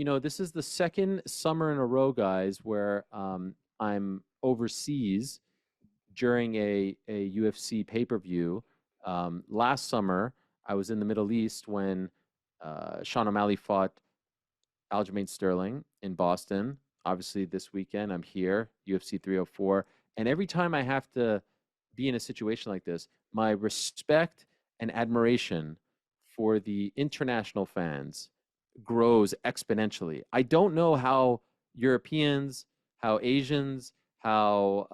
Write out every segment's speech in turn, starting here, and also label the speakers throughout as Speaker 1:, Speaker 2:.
Speaker 1: you know, this is the second summer in a row, guys, where I'm overseas during a UFC pay-per-view. Last summer, I was in the Middle East when Sean O'Malley fought Aljamain Sterling in Boston. Obviously, this weekend I'm here, UFC 304. And every time I have to be in a situation like this, my respect and admiration for the international fans grows exponentially. I don't know how Europeans, how Asians, how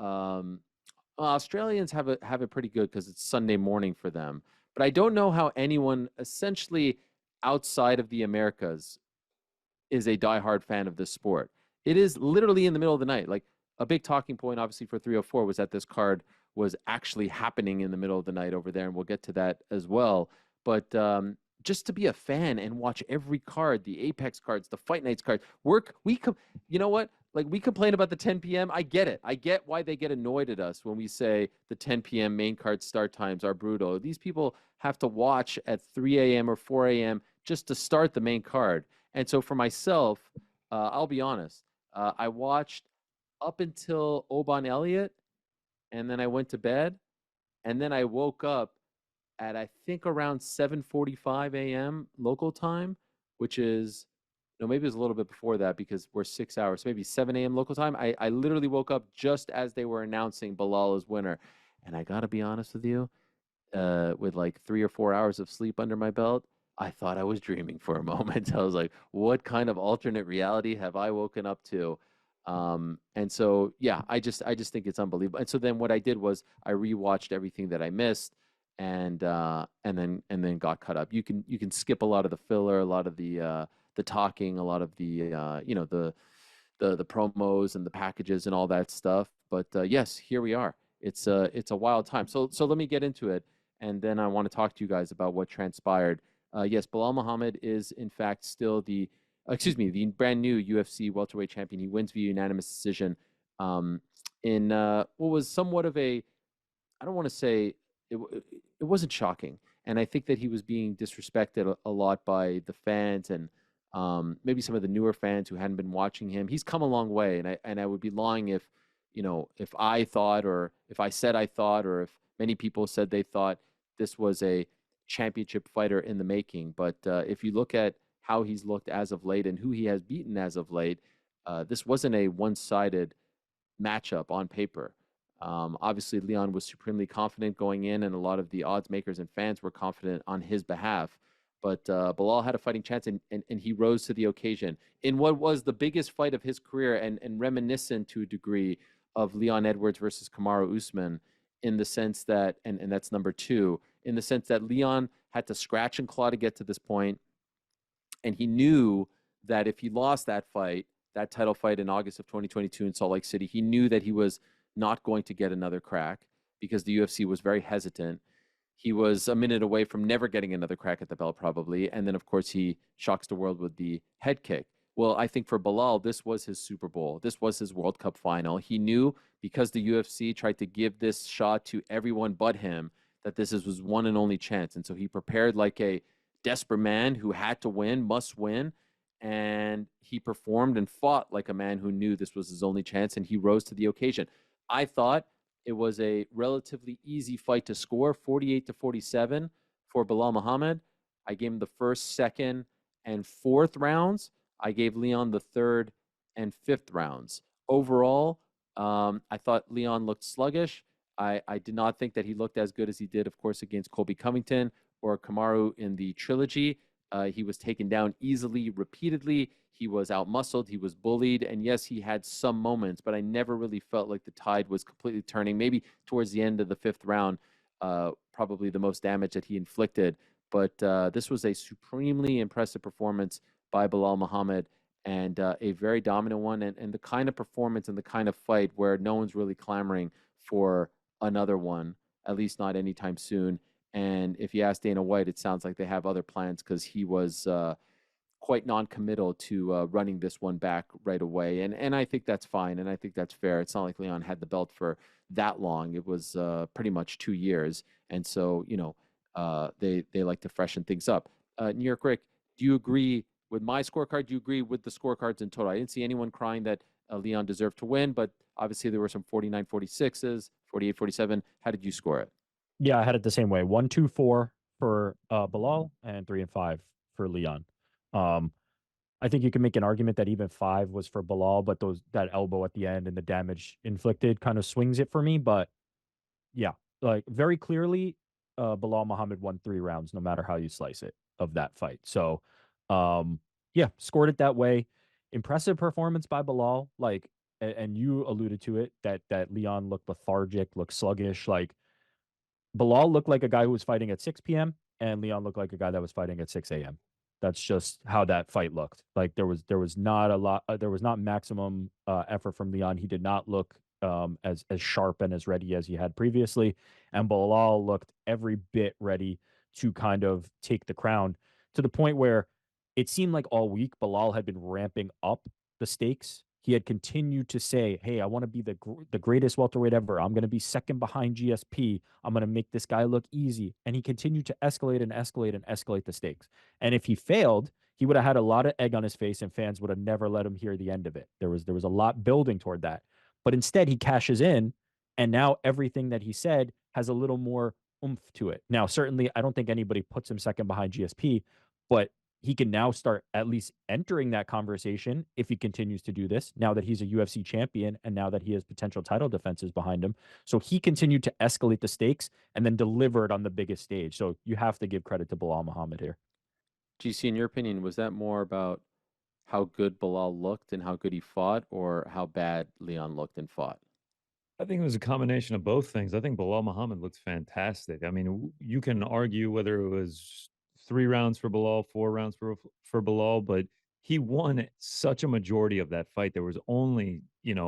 Speaker 1: Australians have it pretty good because it's Sunday morning for them. But I don't know how anyone essentially outside of the Americas is a diehard fan of this sport. It is literally in the middle of the night. Like a big talking point, obviously, for 304 was that this card was actually happening in the middle of the night over there, and we'll get to that as well. But just to be a fan and watch every card, the Apex cards, the Fight Nights cards, you know what? Like we complain about the 10 p.m. I get it. I get why they get annoyed at us when we say the 10 p.m. main card start times are brutal. These people have to watch at 3 a.m. or 4 a.m. just to start the main card. And so for myself, I'll be honest, I watched up until Oban Elliott, and then I went to bed, and then I woke up at I think around 7:45 a.m. local time, which is, no, maybe it was a little bit before that because we're 6 hours, so maybe 7 a.m. local time. I literally woke up just as they were announcing Belal as winner. And I got to be honest with you, with like 3 or 4 hours of sleep under my belt, I thought I was dreaming for a moment. I was like, what kind of alternate reality have I woken up to? And so, yeah, I just think it's unbelievable. And so then what I did was I rewatched everything that I missed and then got caught up. You can skip a lot of the filler, a lot of the talking, a lot of the the promos and the packages and all that stuff. But yes, here we are. It's a wild time. So let me get into it, and then I want to talk to you guys about what transpired. Yes, Balal Muhammad is in fact still the brand new UFC welterweight champion. He wins via unanimous decision in what was somewhat of a, I don't want to say it wasn't shocking, and I think that he was being disrespected a lot by the fans and maybe some of the newer fans who hadn't been watching him. He's come a long way, and I would be lying if if I thought, or if I said I thought, or if many people said they thought this was a championship fighter in the making. But if you look at how he's looked as of late and who he has beaten as of late, this wasn't a one-sided matchup on paper. Obviously, Leon was supremely confident going in, and a lot of the odds makers and fans were confident on his behalf. But Balal had a fighting chance, and he rose to the occasion in what was the biggest fight of his career, and reminiscent to a degree of Leon Edwards versus Kamaru Usman, in the sense that, and that's number two, in the sense that Leon had to scratch and claw to get to this point, and he knew that if he lost that fight, that title fight in August of 2022 in Salt Lake City, he knew that he was not going to get another crack because the UFC was very hesitant. He was a minute away from never getting another crack at the belt, probably. And then, of course, he shocks the world with the head kick. Well, I think for Balal, this was his Super Bowl. This was his World Cup final. He knew, because the UFC tried to give this shot to everyone but him, that this is his one and only chance. And so he prepared like a desperate man who had to win, must win. And he performed and fought like a man who knew this was his only chance, and he rose to the occasion. I thought it was a relatively easy fight to score, 48-47 for Belal Muhammad. I gave him the first, second, and fourth rounds. I gave Leon the third and fifth rounds. Overall, I thought Leon looked sluggish. I did not think that he looked as good as he did, of course, against Colby Covington or Kamaru in the trilogy. He was taken down easily, repeatedly. He was outmuscled. He was bullied. And yes, he had some moments, but I never really felt like the tide was completely turning. Maybe towards the end of the fifth round, probably the most damage that he inflicted. But this was a supremely impressive performance by Belal Muhammad, and a very dominant one, and the kind of performance and the kind of fight where no one's really clamoring for another one, at least not anytime soon. And if you ask Dana White, it sounds like they have other plans, because he was quite non-committal to running this one back right away. And I think that's fine, and I think that's fair. It's not like Leon had the belt for that long. It was pretty much 2 years. And so, they like to freshen things up. New York Rick, do you agree with my scorecard. Do you agree with the scorecards in total? I didn't see anyone crying that Leon deserved to win, but obviously there were some 49-46s, 48-47. How did you score it?
Speaker 2: Yeah, I had it the same way. 1-2-4 for Belal and 3-5 for Leon. Um, I think you can make an argument that even 5 was for Belal, but that elbow at the end and the damage inflicted kind of swings it for me. But yeah, like very clearly, Balal Muhammad won 3 rounds, no matter how you slice it, of that fight. So, yeah, scored it that way. Impressive performance by Balal. Like, and you alluded to it that Leon looked lethargic, looked sluggish. Like Balal looked like a guy who was fighting at 6 p.m. and Leon looked like a guy that was fighting at 6 a.m. That's just how that fight looked. Like there was not a lot there was not maximum effort from Leon. He did not look as sharp and as ready as he had previously, and Balal looked every bit ready to kind of take the crown, to the point where it seemed like all week Balal had been ramping up the stakes. He had continued to say, "Hey, I want to be the greatest welterweight ever. I'm going to be second behind GSP. I'm going to make this guy look easy." And he continued to escalate and escalate and escalate the stakes. And if he failed, he would have had a lot of egg on his face, and fans would have never let him hear the end of it. There was a lot building toward that, but instead he cashes in, and now everything that he said has a little more oomph to it. Now, certainly, I don't think anybody puts him second behind GSP, but he can now start at least entering that conversation if he continues to do this, now that he's a UFC champion and now that he has potential title defenses behind him. So he continued to escalate the stakes and then delivered on the biggest stage. So you have to give credit to Balal Muhammad here.
Speaker 1: GC, in your opinion, was that more about how good Bilal looked and how good he fought, or how bad Leon looked and fought?
Speaker 3: I think it was a combination of both things. I think Balal Muhammad looks fantastic. I mean, you can argue whether it was 3 rounds for Balal, 4 rounds for Balal, but he won such a majority of that fight. There was only,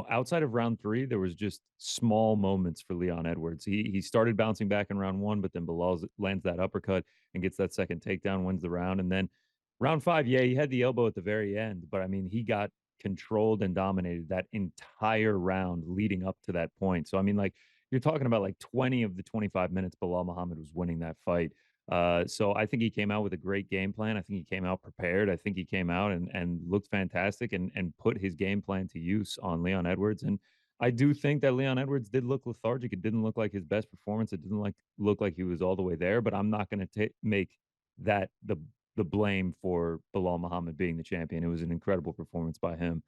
Speaker 3: outside of round 3, there was just small moments for Leon Edwards. He started bouncing back in round 1, but then Balal lands that uppercut and gets that second takedown, wins the round, and then round 5, yeah, he had the elbow at the very end, but I mean, he got controlled and dominated that entire round leading up to that point. So I mean, like you're talking about like 20 of the 25 minutes Balal Muhammad was winning that fight. So I think he came out with a great game plan. I think he came out prepared. I think he came out and looked fantastic and put his game plan to use on Leon Edwards. And I do think that Leon Edwards did look lethargic. It didn't look like his best performance. It didn't look like he was all the way there. But I'm not going to make that the blame for Balal Muhammad being the champion. It was an incredible performance by him.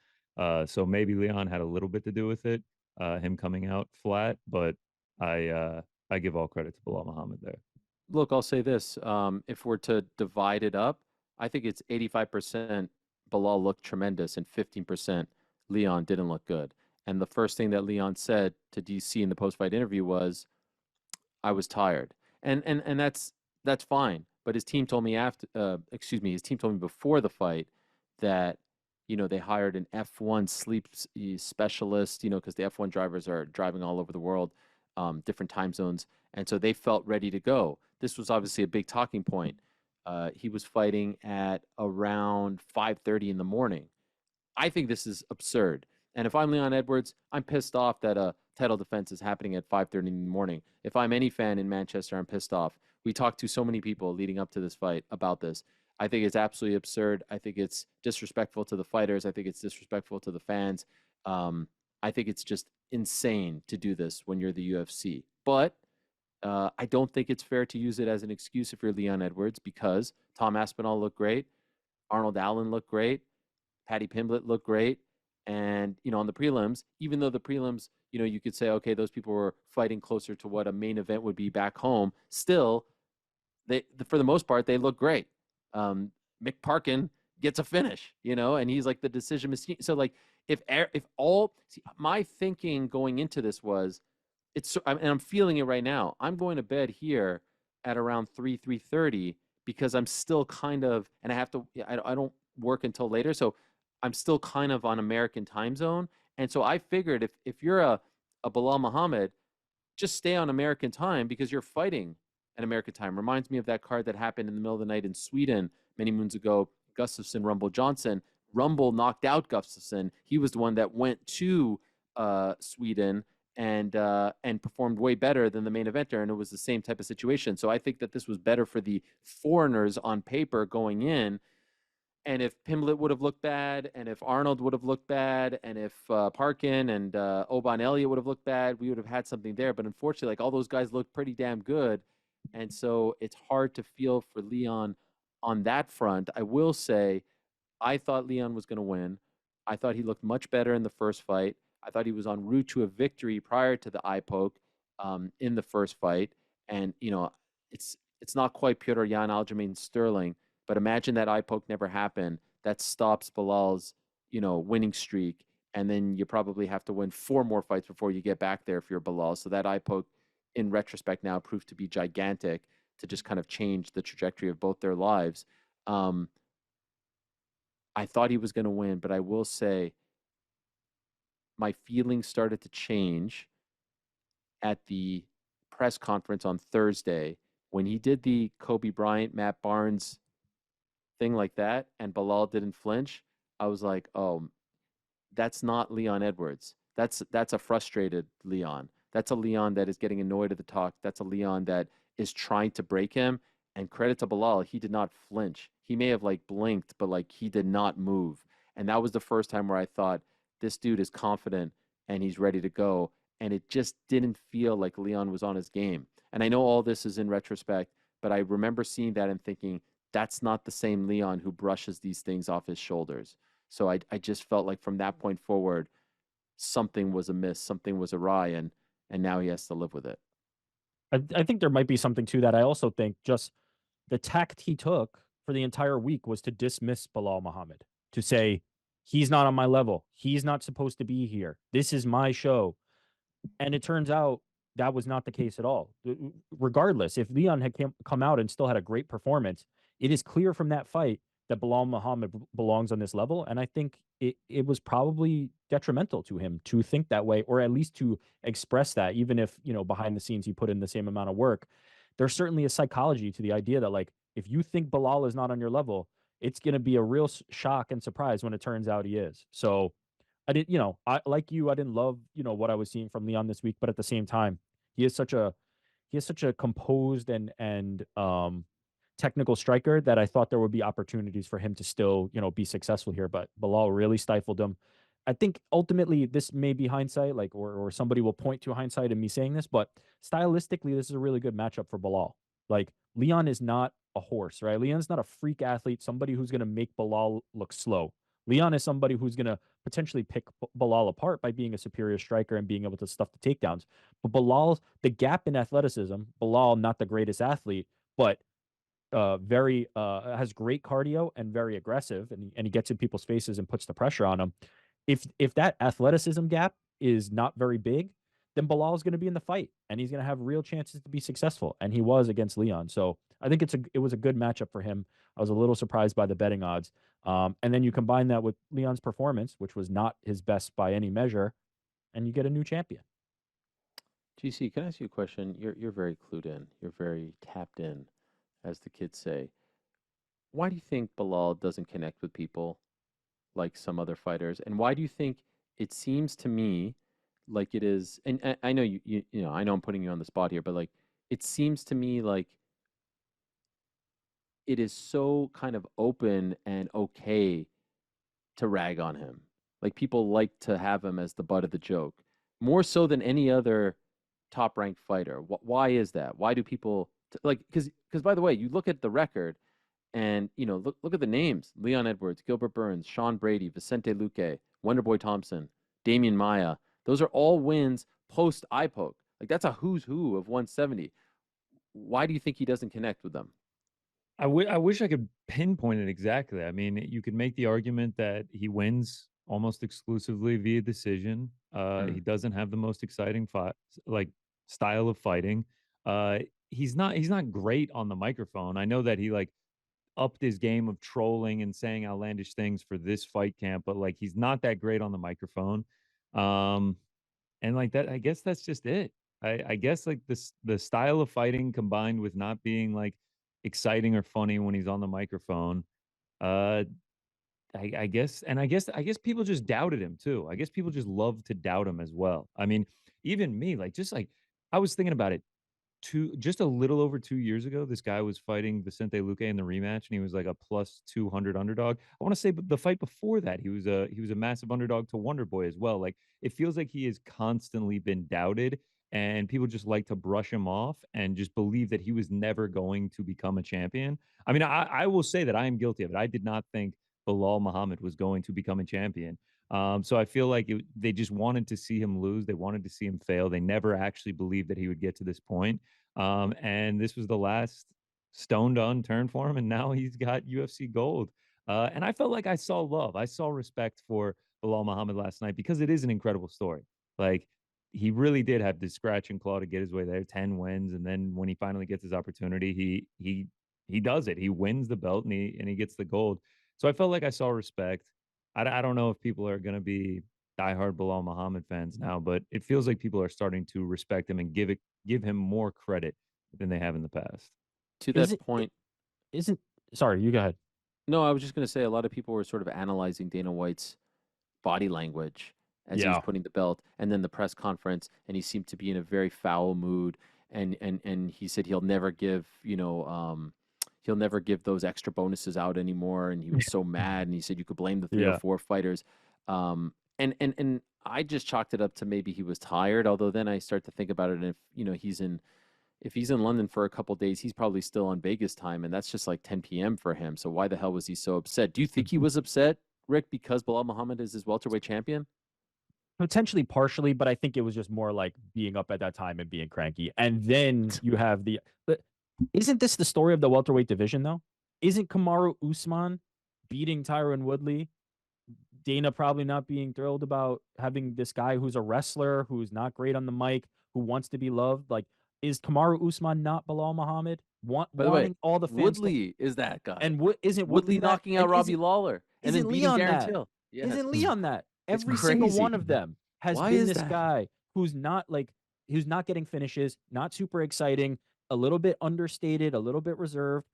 Speaker 3: So maybe Leon had a little bit to do with it, him coming out flat, but I give all credit to Balal Muhammad there.
Speaker 1: Look, I'll say this. If we're to divide it up, I think it's 85% Bilal looked tremendous and 15% Leon didn't look good. And the first thing that Leon said to DC in the post-fight interview was, I was tired. And that's fine. But his team told me his team told me before the fight that, they hired an F1 sleep specialist, because the F1 drivers are driving all over the world, different time zones. And so they felt ready to go. This was obviously a big talking point. He was fighting at around 5:30 in the morning. I think this is absurd. And if I'm Leon Edwards, I'm pissed off that a title defense is happening at 5:30 in the morning. If I'm any fan in Manchester, I'm pissed off. We talked to so many people leading up to this fight about this. I think it's absolutely absurd. I think it's disrespectful to the fighters. I think it's disrespectful to the fans. I think it's just insane to do this when you're the UFC. But I don't think it's fair to use it as an excuse if you're Leon Edwards, because Tom Aspinall looked great. Arnold Allen looked great. Paddy Pimblett looked great. And, on the prelims, even though the prelims, you could say, okay, those people were fighting closer to what a main event would be back home, still, for the most part, they look great. Mick Parkin gets a finish, and he's like the decision machine. So, like, my thinking going into this was, and I'm feeling it right now. I'm going to bed here at around 3:30 because I'm still kind of, and I don't work until later. So I'm still kind of on American time zone. And so I figured if you're a Balal Muhammad, just stay on American time because you're fighting at American time. Reminds me of that card that happened in the middle of the night in Sweden many moons ago. Gustafsson, Rumble Johnson. Rumble knocked out Gustafsson. He was the one that went to Sweden and performed way better than the main eventer, and it was the same type of situation. So I think that this was better for the foreigners on paper going in. And if Pimblett would have looked bad, and if Arnold would have looked bad, and if Parkin and Oban Elliott would have looked bad, we would have had something there. But unfortunately, like all those guys looked pretty damn good, and so it's hard to feel for Leon on that front. I will say, I thought Leon was going to win. I thought he looked much better in the first fight. I thought he was en route to a victory prior to the eye poke in the first fight. And it's not quite Piotr Jan Aljamain Sterling, but imagine that eye poke never happened. That stops Bilal's winning streak, and then you probably have to win 4 more fights before you get back there if you're Belal. So that eye poke, in retrospect, now proved to be gigantic to just kind of change the trajectory of both their lives. I thought he was going to win, but I will say my feelings started to change at the press conference on Thursday when he did the Kobe Bryant, Matt Barnes thing like that, and Belal didn't flinch. I was like, oh, that's not Leon Edwards. That's a frustrated Leon. That's a Leon that is getting annoyed at the talk. That's a Leon that is trying to break him. And credit to Belal, he did not flinch. He may have like blinked, but like he did not move. And that was the first time where I thought this dude is confident and he's ready to go. And it just didn't feel like Leon was on his game. And I know all this is in retrospect, but I remember seeing that and thinking that's not the same Leon who brushes these things off his shoulders. So I just felt like from that point forward, something was amiss, something was awry, and now he has to live with it.
Speaker 2: I think there might be something to that. I also think just the tact he took for the entire week was to dismiss Balal Muhammad, to say, he's not on my level. He's not supposed to be here. This is my show. And it turns out that was not the case at all. Regardless, if Leon had come out and still had a great performance, it is clear from that fight that Balal Muhammad belongs on this level. And I think it was probably detrimental to him to think that way, or at least to express that, even if, behind the scenes he put in the same amount of work. There's certainly a psychology to the idea that, like, if you think Balal is not on your level, it's going to be a real shock and surprise when it turns out he is. So I didn't, I like you, I didn't love, what I was seeing from Leon this week, but at the same time, he is such a composed and technical striker that I thought there would be opportunities for him to still, be successful here. But Bilal really stifled him. I think ultimately this may be hindsight, like, or somebody will point to hindsight in me saying this, but stylistically, this is a really good matchup for Bilal. Like, Leon is not a horse, right? Leon's not a freak athlete, somebody who's going to make Bilal look slow. Leon is somebody who's going to potentially pick Bilal apart by being a superior striker and being able to stuff the takedowns. But Bilal, the gap in athleticism, Bilal, not the greatest athlete, but very has great cardio and very aggressive, and he gets in people's faces and puts the pressure on them. If that athleticism gap is not very big, then Bilal is going to be in the fight and he's going to have real chances to be successful. And he was against Leon, so I think it was a good matchup for him. I was a little surprised by the betting odds, and then you combine that with Leon's performance, which was not his best by any measure, and you get a new champion.
Speaker 1: GC, can I ask you a question? You're very clued in. You're very tapped in, as the kids say. Why do you think Bilal doesn't connect with people like some other fighters? And why do you think it seems to me like it is? And I know I know I'm putting you on the spot here, but like it seems to me like it is so kind of open and okay to rag on him. Like people like to have him as the butt of the joke, more so than any other top ranked fighter. Why is that? Why do people like? Because by the way, you look at the record, and look at the names: Leon Edwards, Gilbert Burns, Sean Brady, Vicente Luque, Wonderboy Thompson, Damian Maya. Those are all wins post eye poke. Like that's a who's who of 170. Why do you think he doesn't connect with them?
Speaker 3: I wish I could pinpoint it exactly. I mean, you could make the argument that he wins almost exclusively via decision. He doesn't have the most exciting fight, like style of fighting. He's not great on the microphone. I know that he like upped his game of trolling and saying outlandish things for this fight camp, but like he's not that great on the microphone. Um, and like that, I guess that's just it. I guess like the style of fighting combined with not being like exciting or funny when he's on the microphone. Uh, I guess people just doubted him too. I guess people just love to doubt him as well. I mean, even me, like just like I was thinking about it. just a little over 2 years ago, this guy was fighting Vicente Luque in the rematch, and he was like a plus 200 underdog. I want to say, but the fight before that, he was a massive underdog to Wonder Boy as well. Like it feels like he has constantly been doubted, and people just like to brush him off and just believe that he was never going to become a champion. I mean, I will say that I am guilty of it. I did not think Balal Muhammad was going to become a champion. So I feel like they just wanted to see him lose. They wanted to see him fail. They never actually believed that he would get to this point. And this was the last stone to unturned for him. And now he's got UFC gold. And I felt like I saw love. I saw respect for Balal Muhammad last night because it is an incredible story. Like he really did have this scratch and claw to get his way there, 10 wins. And then when he finally gets his opportunity, he does it. He wins the belt and he gets the gold. So I felt like I saw respect. I don't know if people are going to be diehard Balal Muhammad fans now, but it feels like people are starting to respect him and give him more credit than they have in the past.
Speaker 1: To
Speaker 2: Is
Speaker 1: that
Speaker 2: it
Speaker 1: point,
Speaker 2: isn't sorry, you go ahead.
Speaker 1: no, I was just going to say a lot of people were sort of analyzing Dana White's body language as he was
Speaker 2: Yeah.
Speaker 1: putting the belt, and then the press conference, and he seemed to be in a very foul mood, and he said he'll never give he'll never give those extra bonuses out anymore, and he was so mad, and he said you could blame the three or
Speaker 2: Yeah.
Speaker 1: four fighters, and I just chalked it up to maybe he was tired. Although then I start to think about it, and if he's in London for a couple days, he's probably still on Vegas time, and that's just like 10 p.m. for him. So why the hell was he so upset? Do you think he was upset, Rick, because Belal Muhammad is his welterweight champion?
Speaker 2: Potentially partially, but I think it was just more like being up at that time and being cranky. And then you have but isn't this the story of the welterweight division though? Isn't Kamaru Usman beating Tyron Woodley? Dana probably not being thrilled about having this guy who's a wrestler, who's not great on the mic, who wants to be loved. Like, is Kamaru Usman not Bilal Muhammad?
Speaker 1: By the way,
Speaker 2: Wanting all the fans to,
Speaker 1: Woodley is that guy.
Speaker 2: and what isn't
Speaker 1: Woodley
Speaker 2: Woodley that?
Speaker 1: knocking
Speaker 2: And
Speaker 1: out Robbie Lawler and then
Speaker 2: isn't
Speaker 1: beating
Speaker 2: Leon
Speaker 1: Darren
Speaker 2: that?
Speaker 1: Till. Yes.
Speaker 2: Isn't Leon that?
Speaker 1: It's
Speaker 2: Every single
Speaker 1: crazy.
Speaker 2: one of them has
Speaker 1: Why
Speaker 2: been
Speaker 1: is
Speaker 2: this
Speaker 1: that?
Speaker 2: guy who's not getting finishes, not super exciting, a little bit understated, a little bit reserved,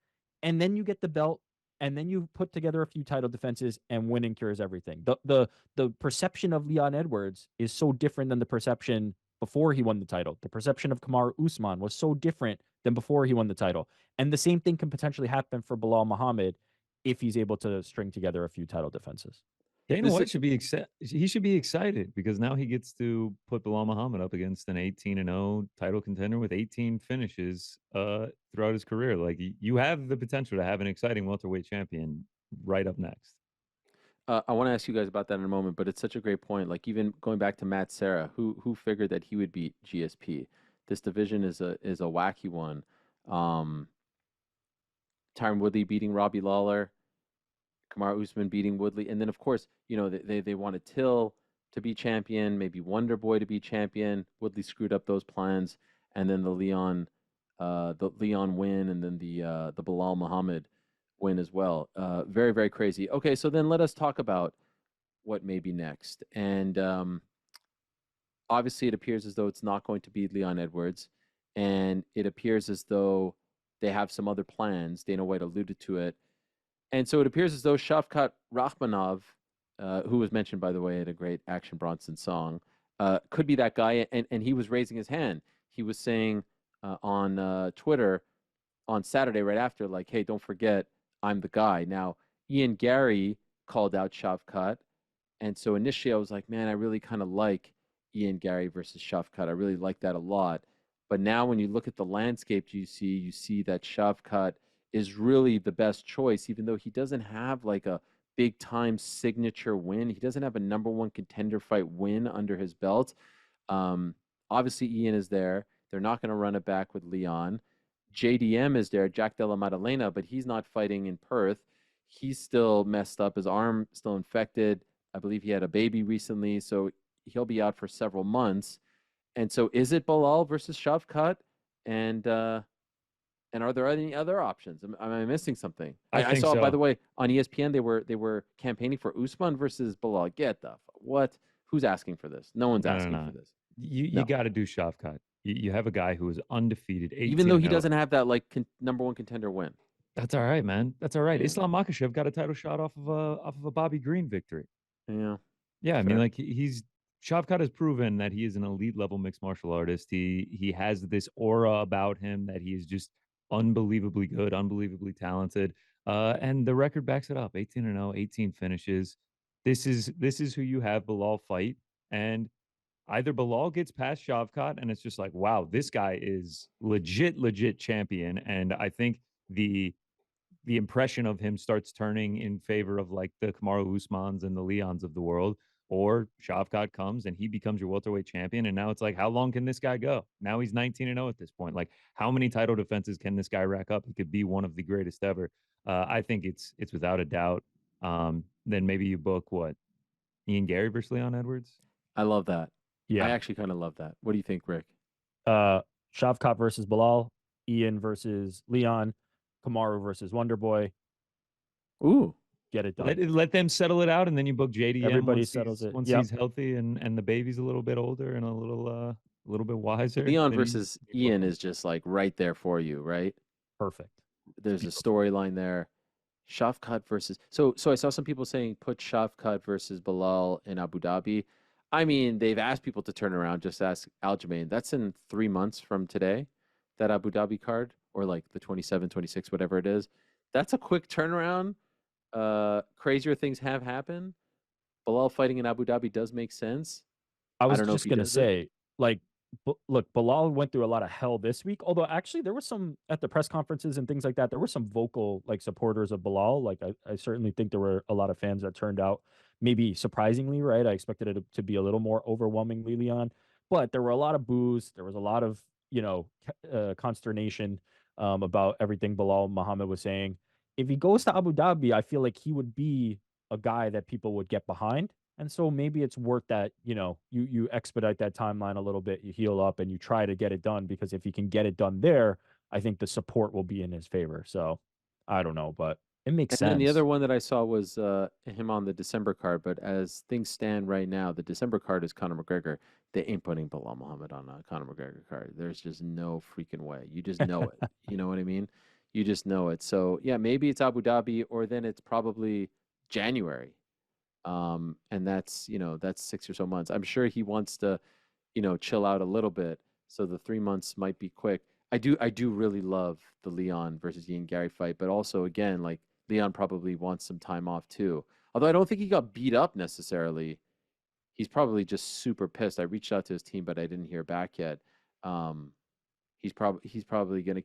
Speaker 2: and then you get the belt, and then you put together a few title defenses, and winning cures everything. The perception of Leon Edwards is so different than the perception before he won the title. The perception of Kamaru Usman was so different than before he won the title, and the same thing can potentially happen for Belal Muhammad if he's able to string together a few title defenses.
Speaker 3: Dana
Speaker 1: This
Speaker 3: White
Speaker 1: is
Speaker 3: should be excited. He should be excited because now he gets to put Bilal Muhammad up against an 18-0 title contender with 18 finishes throughout his career. Like you have the potential to have an exciting welterweight champion right up next.
Speaker 1: I want to ask you guys about that in a moment, but it's such a great point. Like even going back to Matt Serra, who figured that he would beat GSP. This division is a wacky one. Um, Tyron Woodley beating Robbie Lawler, Kamaru Usman beating Woodley, and then of course, they wanted Till to be champion, maybe Wonder Boy to be champion. Woodley screwed up those plans, and then the Leon win, and then the Bilal Muhammad win as well. Very very crazy. Okay, so then let us talk about what may be next, and obviously it appears as though it's not going to be Leon Edwards, and it appears as though they have some other plans. Dana White alluded to it. And so it appears as though Shavkat Rakhmonov, who was mentioned, by the way, at a great Action Bronson song, could be that guy. And he was raising his hand. He was saying on Twitter on Saturday, right after, like, hey, don't forget, I'm the guy. Now, Ian Gary called out Shavkat. And so initially I was like, man, I really kind of like Ian Gary versus Shavkat. I really like that a lot. But now when you look at the landscape, you see that Shavkat is really the best choice, even though he doesn't have like a big time signature win. He doesn't have a number one contender fight win under his belt. Obviously, Ian is there. They're not going to run it back with Leon. JDM is there, Jack Della Maddalena, but he's not fighting in Perth. He's still messed up. His arm still infected. I believe he had a baby recently, so he'll be out for several months. And so, is it Balal versus Shavkat? And are there any other options? Am I missing something?
Speaker 3: I
Speaker 1: I
Speaker 3: think
Speaker 1: saw, by
Speaker 3: so.
Speaker 1: the way, on ESPN they were campaigning for Usman versus Balal. Get the what? Who's asking for this? No one's
Speaker 3: No, no,
Speaker 1: asking
Speaker 3: no.
Speaker 1: for this.
Speaker 3: You
Speaker 1: No,
Speaker 3: got to do Shavkat. You have a guy who is undefeated,
Speaker 1: even though he
Speaker 3: 18-0.
Speaker 1: doesn't have that like number one contender win.
Speaker 3: That's all right, man. That's all right.
Speaker 1: Yeah,
Speaker 3: Islam Makhachev got a title shot off of a Bobby Green victory.
Speaker 1: yeah,
Speaker 3: Yeah, I mean,
Speaker 1: fair.
Speaker 3: like he's Shavkat has proven that he is an elite level mixed martial artist. He has this aura about him that he is just unbelievably good, unbelievably talented. And the record backs it up. 18-0, 18 finishes. This is who you have Belal fight. And either Belal gets past Shavkat and it's just like, wow, this guy is legit champion. And I think the impression of him starts turning in favor of like the Kamaru Usmans and the Leons of the world, or Shavkat comes and he becomes your welterweight champion. And now it's like, how long can this guy go? Now he's 19-0 at this point. Like, how many title defenses can this guy rack up? He could be one of the greatest ever. I think it's without a doubt. Then maybe you book what, Ian Gary versus Leon Edwards.
Speaker 1: I love that. I
Speaker 2: Yeah.
Speaker 1: actually kind of love that. What do you think, Rick?
Speaker 2: Shavkat versus Belal, Ian versus Leon, Kamaru versus Wonderboy.
Speaker 1: Ooh,
Speaker 2: Get it done.
Speaker 3: Let them settle it out, and then you book JDM
Speaker 2: Everybody
Speaker 3: once
Speaker 2: settles it.
Speaker 3: once
Speaker 2: Yep.
Speaker 3: he's healthy and the baby's a little bit older and a little bit wiser.
Speaker 1: Leon
Speaker 3: then you-
Speaker 1: versus
Speaker 3: you book
Speaker 1: Ian
Speaker 3: him.
Speaker 1: is just like right there for you, right?
Speaker 2: Perfect.
Speaker 1: There's a storyline there. Shavkat versus so I saw some people saying put Shavkat versus Balal in Abu Dhabi. I mean, they've asked people to turn around. Just ask Aljamain. That's in 3 months from today, that Abu Dhabi card, or like the 27, 26, whatever it is. That's a quick turnaround. Crazier things have happened. Balal fighting in Abu Dhabi does make sense.
Speaker 2: I was
Speaker 1: don't know if
Speaker 2: just
Speaker 1: he
Speaker 2: gonna
Speaker 1: does it.
Speaker 2: say, like, look, Bilal went through a lot of hell this week. Although actually, there was some at the press conferences and things like that. There were some vocal like supporters of Bilal. Like, I certainly think there were a lot of fans that turned out, maybe surprisingly, right? I expected it to be a little more overwhelmingly Leon, but there were a lot of boos. There was a lot of consternation about everything Balal Muhammad was saying. If he goes to Abu Dhabi, I feel like he would be a guy that people would get behind. And so maybe it's worth that, you expedite that timeline a little bit, you heal up and you try to get it done, because if you can get it done there, I think the support will be in his favor. So I don't know, but it makes
Speaker 1: And
Speaker 2: sense.
Speaker 1: then the other one that I saw was him on the December card. But as things stand right now, the December card is Conor McGregor. They ain't putting Belal Muhammad on a Conor McGregor card. There's just no freaking way. You just know it. You know what I mean? You just know it. So yeah, maybe it's Abu Dhabi, or then it's probably January. And that's 6 or so months. I'm sure he wants to, chill out a little bit. So the 3 months might be quick. I do really love the Leon versus Ian Gary fight, but also again, like Leon probably wants some time off too. Although I don't think he got beat up necessarily. He's probably just super pissed. I reached out to his team, but I didn't hear back yet. Um, he's probably gonna,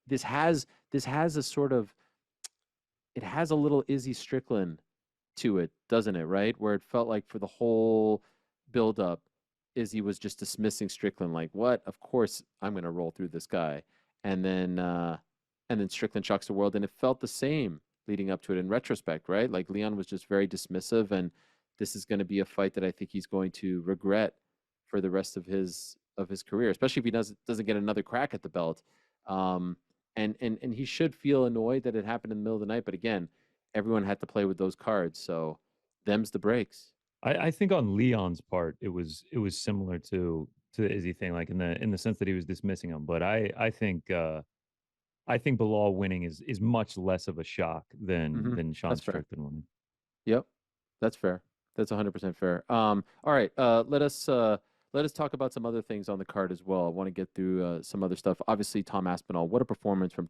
Speaker 1: this has a sort of, it has a little Izzy Strickland to it, doesn't it? Right, where it felt like for the whole build-up, Izzy was just dismissing Strickland, like, "What? Of course I'm going to roll through this guy," and then Strickland shocks the world, and it felt the same leading up to it in retrospect, right? Like Leon was just very dismissive, and this is going to be a fight that I think he's going to regret for the rest of his career, especially if he doesn't get another crack at the belt. Um, and he should feel annoyed that it happened in the middle of the night, but again, everyone had to play with those cards, so them's the breaks.
Speaker 3: I think on Leon's part, it was similar to the Izzy thing, like in the sense that he was dismissing him. But I think Bilal winning is much less of a shock than Sean
Speaker 1: That's fair.
Speaker 3: Strickland winning.
Speaker 1: Yep, that's fair. That's 100% fair. All right. Let us talk about some other things on the card as well. I want to get through some other stuff. Obviously, Tom Aspinall. What a performance from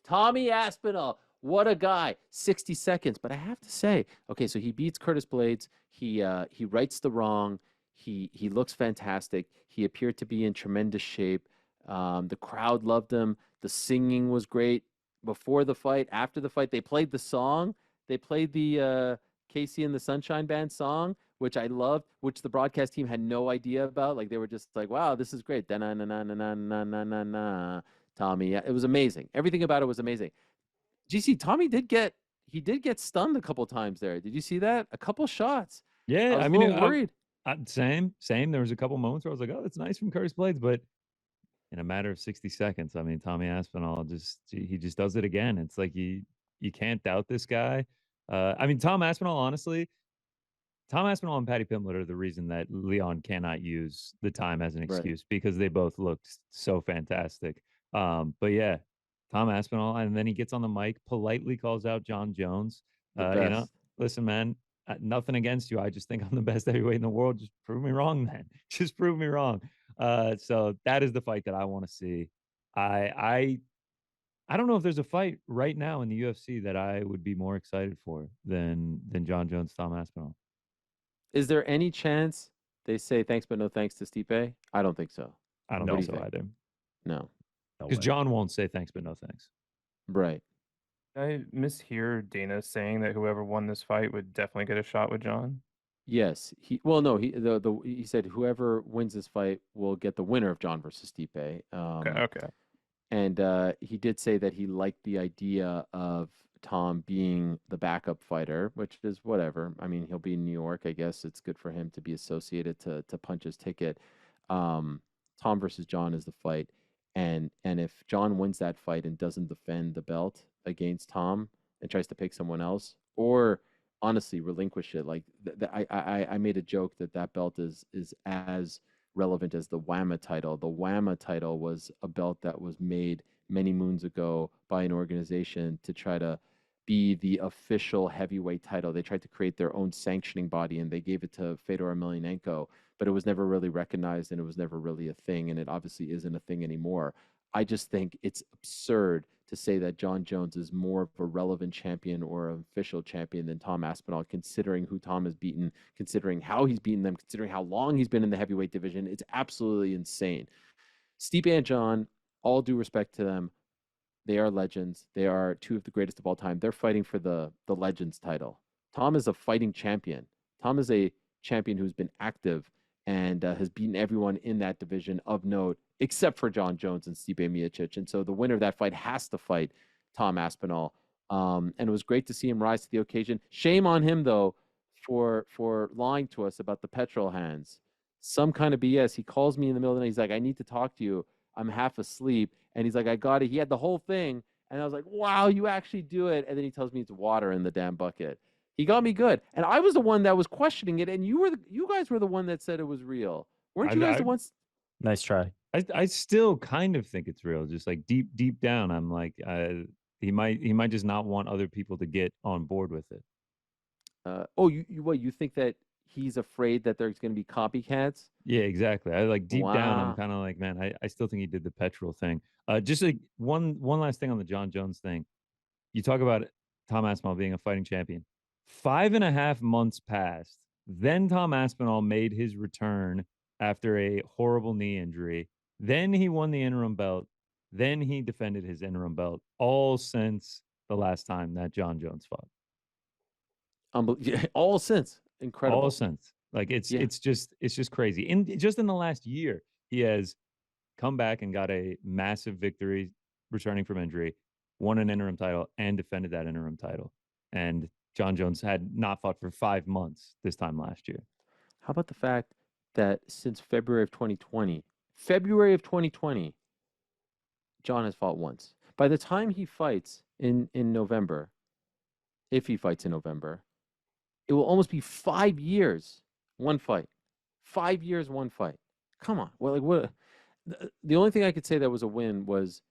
Speaker 1: Tommy Aspinall. What a guy. 60 seconds. But I have to say, okay, so he beats Curtis Blades. He rights the wrong. He looks fantastic. He appeared to be in tremendous shape. The crowd loved him. The singing was great. Before the fight, after the fight, they played the song. They played the Casey and the Sunshine Band song, which I loved, which the broadcast team had no idea about. Like they were just like, "Wow, this is great." Na na na na na na na na na. Tommy, yeah, it was amazing. Everything about it was amazing. GC, Tommy did get stunned a couple times there. Did you see that? A couple shots.
Speaker 3: Yeah,
Speaker 1: I was
Speaker 3: I
Speaker 1: a
Speaker 3: mean,
Speaker 1: little worried.
Speaker 3: same. There was a couple moments where I was like, "Oh, that's nice from Curtis Blades," but in a matter of 60 seconds, I mean, Tommy Aspinall he just does it again. It's like you can't doubt this guy. I mean, Tom Aspinall and Paddy Pimblett are the reason that Leon cannot use the time as an
Speaker 1: Right.
Speaker 3: excuse, because they both looked so fantastic. But yeah, Tom Aspinall, and then he gets on the mic, politely calls out Jon Jones.
Speaker 1: The
Speaker 3: You know,
Speaker 1: best.
Speaker 3: listen, man, Nothing against you. I just think I'm the best heavyweight in the world. Just prove me wrong, man. Just prove me wrong. So that is the fight that I want to see. I I don't know if there's a fight right now in the UFC that I would be more excited for than Jon Jones, Tom Aspinall.
Speaker 1: Is there any chance they say thanks but no thanks to Stipe? I don't think so.
Speaker 3: I don't
Speaker 2: No.
Speaker 3: think
Speaker 1: do you
Speaker 3: so
Speaker 1: think?
Speaker 3: either.
Speaker 1: No.
Speaker 2: No
Speaker 3: Because
Speaker 2: way.
Speaker 3: John won't say thanks but no thanks.
Speaker 1: Right.
Speaker 4: I mishear Dana saying that whoever won this fight would definitely get a shot with John.
Speaker 1: Yes. He said whoever wins this fight will get the winner of John versus Stipe.
Speaker 4: Okay.
Speaker 1: And he did say that he liked the idea of Tom being the backup fighter, which is whatever. I mean, he'll be in New York. I guess it's good for him to be associated to punch his ticket. Tom versus John is the fight, and if John wins that fight and doesn't defend the belt against Tom and tries to pick someone else, or honestly relinquish it, like I made a joke that that belt is as relevant as the WAMA title. The WAMA title was a belt that was made many moons ago by an organization to try to be the official heavyweight title. They tried to create their own sanctioning body and they gave it to Fedor Emelianenko, but it was never really recognized and it was never really a thing, and it obviously isn't a thing anymore. I just think it's absurd to say that Jon Jones is more of a relevant champion or an official champion than Tom Aspinall, considering who Tom has beaten, considering how he's beaten them, considering how long he's been in the heavyweight division. It's absolutely insane. Stipe and John, all due respect to them, they are legends. They are two of the greatest of all time. They're fighting for the Legends title. Tom is a fighting champion. Tom is a champion who's been active and has beaten everyone in that division of note, except for Jon Jones and Stipe Miocic. And so the winner of that fight has to fight Tom Aspinall. And it was great to see him rise to the occasion. Shame on him, though, for lying to us about the petrol hands. Some kind of BS. He calls me in the middle of the night. He's like, I need to talk to you. I'm half asleep. And he's like, I got it. He had the whole thing. And I was like, wow, you actually do it. And then he tells me it's water in the damn bucket. He got me good. And I was the one that was questioning it. And you guys were the one that said it was real. Weren't you guys the ones?
Speaker 2: Nice try.
Speaker 3: I still kind of think it's real. Just like deep down, I'm like, he might just not want other people to get on board with it.
Speaker 1: You think that he's afraid that there's going to be copycats?
Speaker 3: Yeah, exactly. I like deep down, I'm
Speaker 1: Wow.
Speaker 3: kind of like, man, I still think he did the petrol thing. Just like one last thing on the Jon Jones thing. You talk about Tom Aspinall being a fighting champion. 5.5 months passed. Then Tom Aspinall made his return after a horrible knee injury. Then he won the interim belt. Then he defended his interim belt, all since the last time that Jon Jones fought.
Speaker 1: All since. Incredible.
Speaker 3: All since. Like it's
Speaker 1: Yeah.
Speaker 3: just crazy. Just in the last year, he has come back and got a massive victory returning from injury, won an interim title, and defended that interim title. And Jon Jones had not fought for 5 months this time last year.
Speaker 1: How about the fact that since February of 2020, John has fought once. By the time he fights in November, if he fights in November, it will almost be 5 years, one fight. 5 years, one fight. Come on. Well, like what? The only thing I could say that was a win was,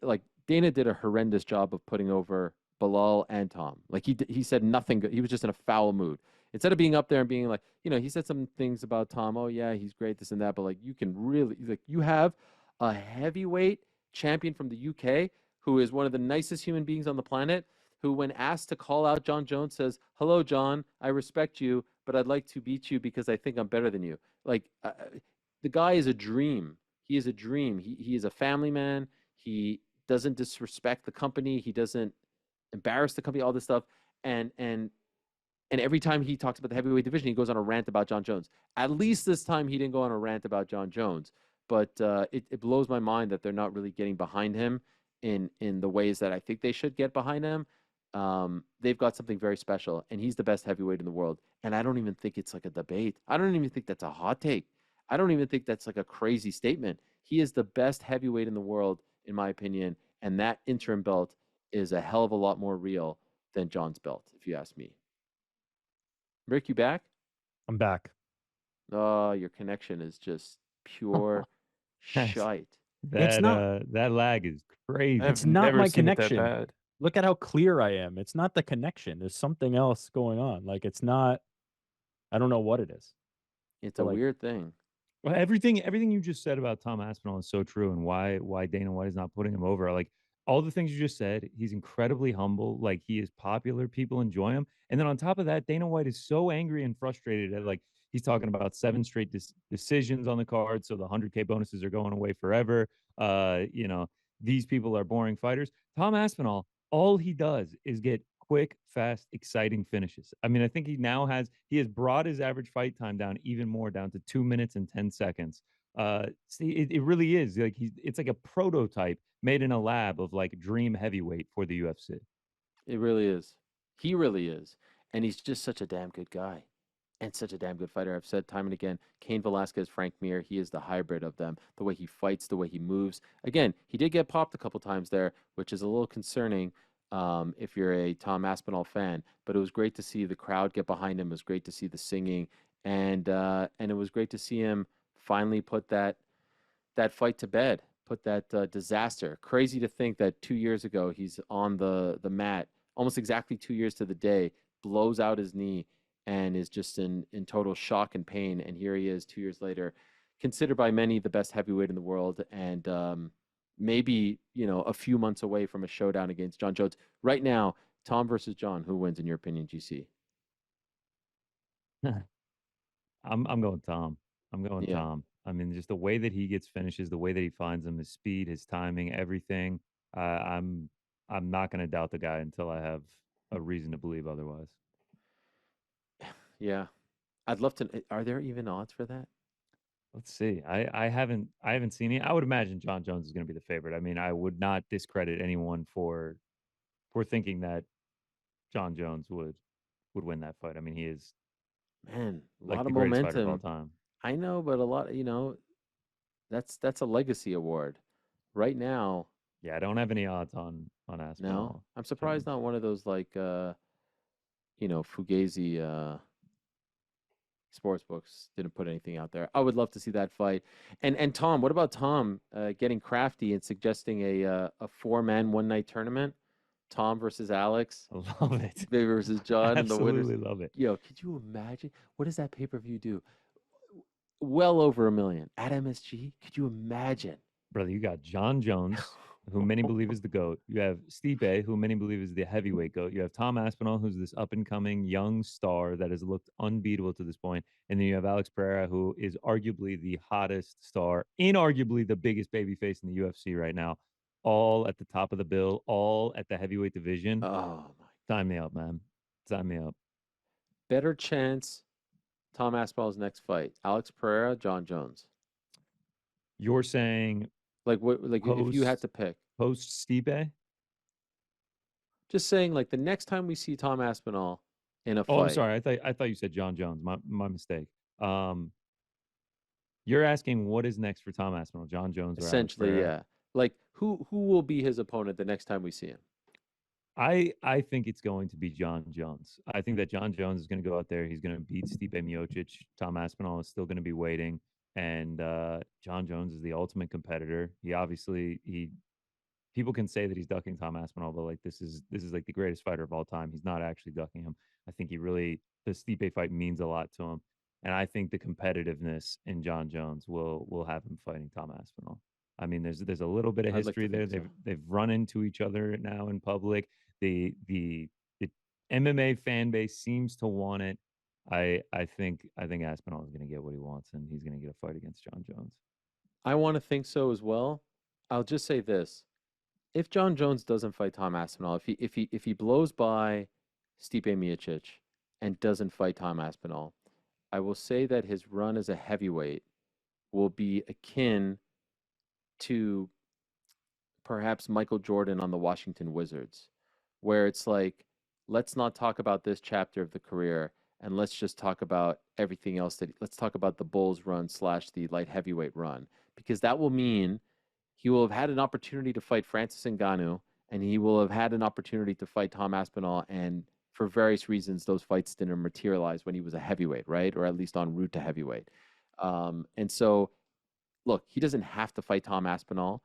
Speaker 1: like, Dana did a horrendous job of putting over Belal and Tom. Like he said nothing good. He was just in a foul mood. Instead of being up there and being like, he said some things about Tom. Oh yeah, he's great, this and that. But like, you can really, like, you have a heavyweight champion from the UK who is one of the nicest human beings on the planet, who, when asked to call out Jon Jones, says, "Hello, John. I respect you, but I'd like to beat you because I think I'm better than you." Like, the guy is a dream. He is a dream. He is a family man. He doesn't disrespect the company. He doesn't embarrass the company. All this stuff, and every time he talks about the heavyweight division, he goes on a rant about Jon Jones. At least this time, he didn't go on a rant about Jon Jones. But it blows my mind that they're not really getting behind him in the ways that I think they should get behind him. They've got something very special, and he's the best heavyweight in the world. And I don't even think it's like a debate. I don't even think that's a hot take. I don't even think that's like a crazy statement. He is the best heavyweight in the world, in my opinion, and that interim belt is a hell of a lot more real than John's belt, if you ask me. Rick, you back?
Speaker 2: I'm back.
Speaker 1: Oh, your connection is just pure shite.
Speaker 2: It's not-
Speaker 3: That lag is crazy.
Speaker 4: I've
Speaker 2: It's not
Speaker 4: never
Speaker 2: my
Speaker 4: seen it that
Speaker 2: connection.
Speaker 4: bad.
Speaker 2: look at how clear I am. It's not the connection. There's something else going on. Like it's not. I don't know what it is.
Speaker 1: It's
Speaker 2: But
Speaker 1: a
Speaker 2: like,
Speaker 1: weird thing.
Speaker 3: Well, everything you just said about Tom Aspinall is so true, and why Dana White is not putting him over. Like all the things you just said, he's incredibly humble. Like he is popular, people enjoy him, and then on top of that, Dana White is so angry and frustrated at like he's talking about 7 straight decisions on the card, so the 100K bonuses are going away forever. You know, these people are boring fighters. Tom Aspinall, all he does is get quick, fast, exciting finishes. I mean, I think he has brought his average fight time down even more, down to 2 minutes and 10 seconds. See, it really is like it's like a prototype made in a lab of like dream heavyweight for the UFC.
Speaker 1: It really is. He really is. And he's just such a damn good guy and such a damn good fighter. I've said time and again, Cain Velasquez, Frank Mir, he is the hybrid of them. The way he fights, the way he moves. Again, he did get popped a couple times there, which is a little concerning if you're a Tom Aspinall fan. But it was great to see the crowd get behind him. It was great to see the singing, and it was great to see him finally put that fight to bed, put that disaster. Crazy to think that 2 years ago he's on the mat, almost exactly 2 years to the day, blows out his knee, and is just in total shock and pain. And here he is 2 years later, considered by many the best heavyweight in the world, and maybe a few months away from a showdown against Jon Jones. Right now, Tom versus Jon, who wins in your opinion, GC?
Speaker 3: I'm going Tom. I'm going
Speaker 1: Yeah.
Speaker 3: Tom. I mean, just the way that he gets finishes, the way that he finds them, his speed, his timing, everything. Uh, I'm I'm not going to doubt the guy until I have a reason to believe otherwise.
Speaker 1: Yeah. I'd love to. Are there even odds for that?
Speaker 3: Let's see. I haven't seen it. I would imagine Jon Jones is going to be the favorite. I mean, I would not discredit anyone for thinking that Jon Jones would win that fight. I mean, he is
Speaker 1: Man, a
Speaker 3: like
Speaker 1: lot
Speaker 3: the
Speaker 1: of
Speaker 3: greatest fighter of all
Speaker 1: momentum.
Speaker 3: time.
Speaker 1: I know, but a lot, that's a legacy award. Right now,
Speaker 3: Yeah, I don't have any odds on
Speaker 1: no.
Speaker 3: Aspinall
Speaker 1: I'm surprised
Speaker 3: Jones.
Speaker 1: not one of those like Fugazi sports books didn't put anything out there. I would love to see that fight. And Tom, what about Tom getting crafty and suggesting a four-man one-night tournament? Tom versus Alex,
Speaker 3: I love it.
Speaker 1: Baby versus John, and the winners.
Speaker 3: Absolutely love it.
Speaker 1: Yo, could you imagine? What does that pay-per-view do? Well over 1 million at MSG. Could you imagine?
Speaker 3: Brother, you got Jon Jones, who many believe is the GOAT. You have Stipe, who many believe is the heavyweight GOAT. You have Tom Aspinall, who's this up and coming young star that has looked unbeatable to this point. And then you have Alex Pereira, who is arguably the hottest star, inarguably the biggest babyface in the UFC right now, all at the top of the bill, all at the heavyweight division.
Speaker 1: Oh my!
Speaker 3: Sign me up, man. Sign me up.
Speaker 1: Better chance. Tom Aspinall's next fight: Alex Pereira, Jon Jones.
Speaker 3: You're saying
Speaker 1: Like what? Like if you had
Speaker 3: post
Speaker 1: to pick,
Speaker 3: post Stipe?
Speaker 1: just saying, like the next time we see Tom Aspinall in a
Speaker 3: Oh, I'm
Speaker 1: fight,
Speaker 3: sorry. I thought you said Jon Jones. My mistake. Um, you're asking what is next for Tom Aspinall, Jon Jones or Alex
Speaker 1: essentially,
Speaker 3: Pereira?
Speaker 1: yeah. Like who will be his opponent the next time we see him?
Speaker 3: I think it's going to be Jon Jones. I think that Jon Jones is going to go out there. He's going to beat Stipe Miocic. Tom Aspinall is still going to be waiting, and Jon Jones is the ultimate competitor. He obviously he people can say that he's ducking Tom Aspinall, but like this is like the greatest fighter of all time. He's not actually ducking him. I think the Stipe fight means a lot to him, and I think the competitiveness in Jon Jones will have him fighting Tom Aspinall. I mean, there's a little bit of
Speaker 1: I'd like to
Speaker 3: history there.
Speaker 1: think so.
Speaker 3: They've run into each other now in public. The MMA fan base seems to want it. I think Aspinall is going to get what he wants, and he's going to get a fight against Jon Jones.
Speaker 1: I want to think so as well. I'll just say this: if Jon Jones doesn't fight Tom Aspinall, if he blows by Stipe Miocic and doesn't fight Tom Aspinall, I will say that his run as a heavyweight will be akin to perhaps Michael Jordan on the Washington Wizards, where it's like, let's not talk about this chapter of the career and let's just talk about everything else let's talk about the Bulls run / the light heavyweight run, because that will mean he will have had an opportunity to fight Francis Ngannou, and he will have had an opportunity to fight Tom Aspinall, and for various reasons, those fights didn't materialize when he was a heavyweight, right? Or at least en route to heavyweight. And so, look, he doesn't have to fight Tom Aspinall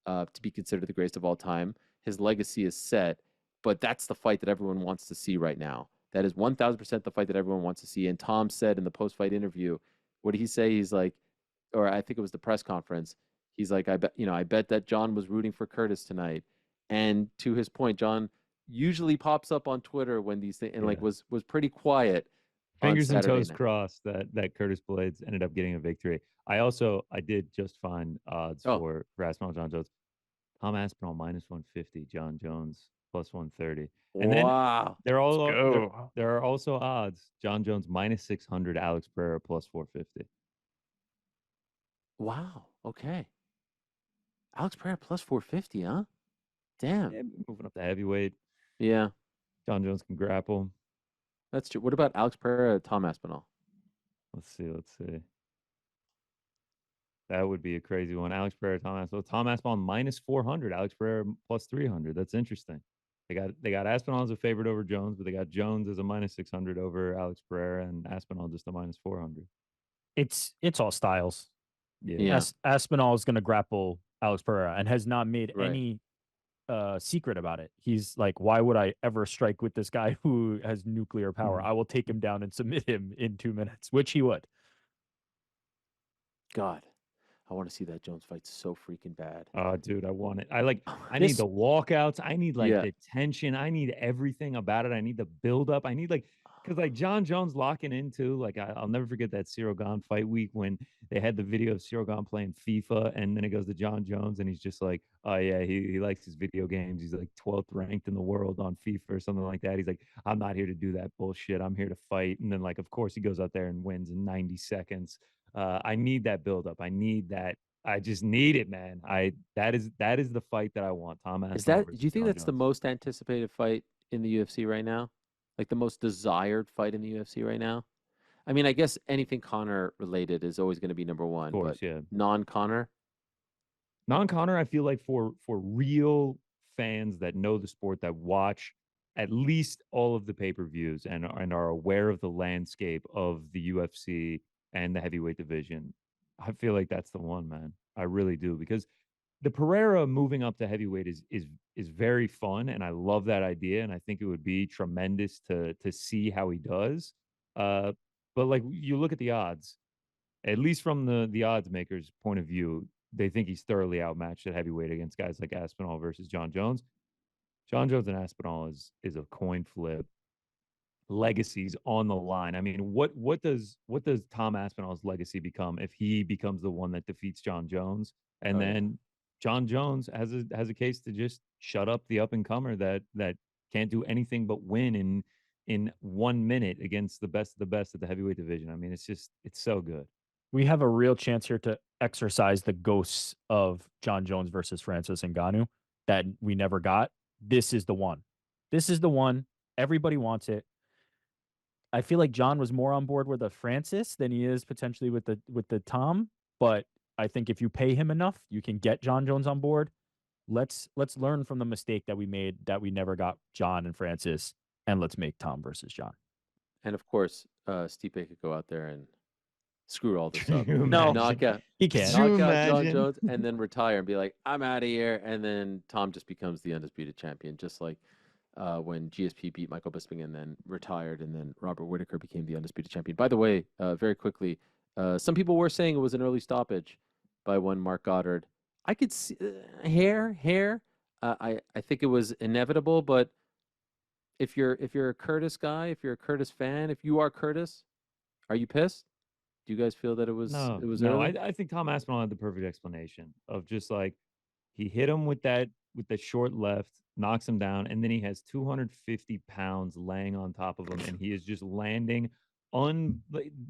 Speaker 1: to be considered the greatest of all time. his legacy is set. But that's the fight that everyone wants to see right now. That is 1000% the fight that everyone wants to see. And Tom said in the post-fight interview, what did he say? He's like, or I think it was the press conference. He's like, I bet that Jon was rooting for Curtis tonight. And to his point, Jon usually pops up on Twitter when these things, and like was pretty quiet on
Speaker 3: Fingers and
Speaker 1: Saturday
Speaker 3: toes
Speaker 1: night.
Speaker 3: crossed that Curtis Blades ended up getting a victory. I did just find odds for Aspinall Jon Jones. Tom Aspinall -150, Jon Jones +130. And then
Speaker 1: Wow.
Speaker 3: there
Speaker 4: go.
Speaker 3: are also odds. Jon Jones -600, Alex Pereira +450.
Speaker 1: Wow. Okay. Alex Pereira +450, huh? Damn.
Speaker 3: Yeah, moving up to heavyweight.
Speaker 1: Yeah,
Speaker 3: Jon Jones can grapple.
Speaker 1: that's true. What about Alex Pereira, Tom Aspinall?
Speaker 3: Let's see. That would be a crazy one. Alex Pereira, Tom Aspinall. Tom Aspinall -400, Alex Pereira +300. That's interesting. They got Aspinall as a favorite over Jones, but they got Jones as a -600 over Alex Pereira, and Aspinall just a -400.
Speaker 2: It's all styles.
Speaker 1: Yeah.
Speaker 2: Aspinall is going to grapple Alex Pereira and has not made
Speaker 1: Right.
Speaker 2: any secret about it. He's like, why would I ever strike with this guy who has nuclear power? I will take him down and submit him in 2 minutes, which he would.
Speaker 1: God, I want to see that Jones fight so freaking bad.
Speaker 3: Oh, dude, I want it. I need the walkouts. I need like
Speaker 1: Yeah.
Speaker 3: the tension. I need everything about it. I need the buildup. I need because like Jon Jones locking into I'll never forget that Cyril Gane fight week when they had the video of Cyril Gane playing FIFA, and then it goes to Jon Jones and he's just like, oh yeah, he likes his video games. He's like 12th ranked in the world on FIFA or something like that. He's like, I'm not here to do that bullshit. I'm here to fight. And then like, of course, he goes out there and wins in 90 seconds. I need that buildup. I need that. I just need it, man. That is the fight that I want. Tom Aspinall.
Speaker 1: Is that?
Speaker 3: versus
Speaker 1: Do you think
Speaker 3: Jon
Speaker 1: that's the
Speaker 3: Jones.
Speaker 1: most anticipated fight in the UFC right now? Like the most desired fight in the UFC right now? I mean, I guess anything Connor related is always going to be number one.
Speaker 3: Of course,
Speaker 1: but
Speaker 3: yeah.
Speaker 1: Non-Connor.
Speaker 3: Non-Connor, I feel like for real fans that know the sport, that watch at least all of the pay-per-views and are aware of the landscape of the UFC and the heavyweight division, I feel like that's the one, man. I really do, because the Pereira moving up to heavyweight is very fun, and I love that idea, and I think it would be tremendous to see how he does. But like, you look at the odds, at least from the odds makers' point of view, they think he's thoroughly outmatched at heavyweight against guys like Aspinall versus Jon Jones. Jon Jones and Aspinall is a coin flip. Legacies on the line. I mean, what does Tom Aspinall's legacy become if he becomes the one that defeats Jon Jones? And then Jon Jones has a case to just shut up the up and comer that can't do anything but win in 1 minute against the best of the best at the heavyweight division. I mean, it's so good.
Speaker 2: We have a real chance here to exercise the ghosts of Jon Jones versus Francis Ngannou that we never got. This is the one. This is the one. Everybody wants it. I feel like Jon was more on board with a Francis than he is potentially with the Tom. But I think if you pay him enough, you can get Jon Jones on board. Let's learn from the mistake that we made, that we never got Jon and Francis, and let's make Tom versus Jon.
Speaker 1: And of course, Stipe could go out there and screw all this up.
Speaker 2: No,
Speaker 1: knock out
Speaker 2: he can't.
Speaker 1: Knock out Jon Jones and then retire and be like, I'm out of here. And then Tom just becomes the undisputed champion, just like when GSP beat Michael Bisping and then retired, and then Robert Whittaker became the undisputed champion. By the way, very quickly, some people were saying it was an early stoppage by one Mark Goddard. I could see hair. I think it was inevitable, but if you're a Curtis guy, if you're a Curtis fan, if you are Curtis, are you pissed? Do you guys feel that it was early?
Speaker 3: I think Tom Aspinall had the perfect explanation of just like, he hit him with the short left, knocks him down, and then he has 250 pounds laying on top of him, and he is just landing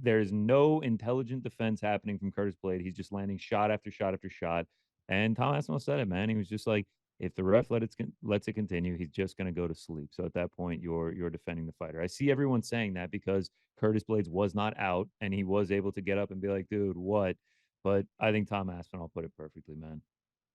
Speaker 3: there's no intelligent defense happening from Curtis Blade. He's just landing shot after shot after shot. And Tom Aspinall said it, man. He was just like, if the ref lets it continue, he's just going to go to sleep. So at that point, you're defending the fighter. I see everyone saying that because Curtis Blades was not out, and he was able to get up and be like, dude, what? But I think Tom Aspinall put it perfectly, man.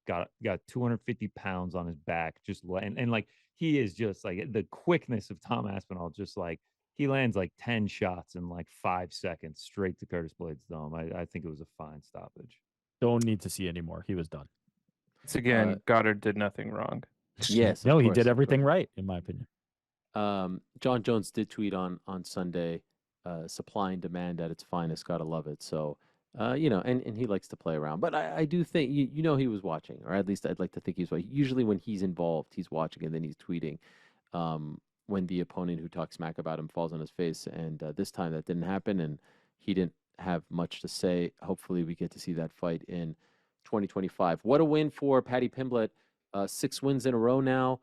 Speaker 3: Got 250 pounds on his back, just and like, he is just like, the quickness of Tom Aspinall, just like, he lands like 10 shots in like 5 seconds straight to Curtis Blades' dome. I think it was a fine stoppage.
Speaker 2: Don't need to see anymore. He was done.
Speaker 4: Once again, Goddard did nothing wrong.
Speaker 1: Yes, of
Speaker 2: No, he
Speaker 1: course,
Speaker 2: did
Speaker 1: of
Speaker 2: everything
Speaker 1: course.
Speaker 2: right, in my opinion.
Speaker 1: Jon Jones did tweet on Sunday, supply and demand at its finest. Gotta love it. So, and he likes to play around. But I do think he was watching, or at least I'd like to think he's watching. Usually when he's involved, he's watching and then he's tweeting. When the opponent who talks smack about him falls on his face, and this time that didn't happen, and he didn't have much to say. Hopefully, we get to see that fight in 2025. What a win for Paddy Pimblett! 6 wins in a row now.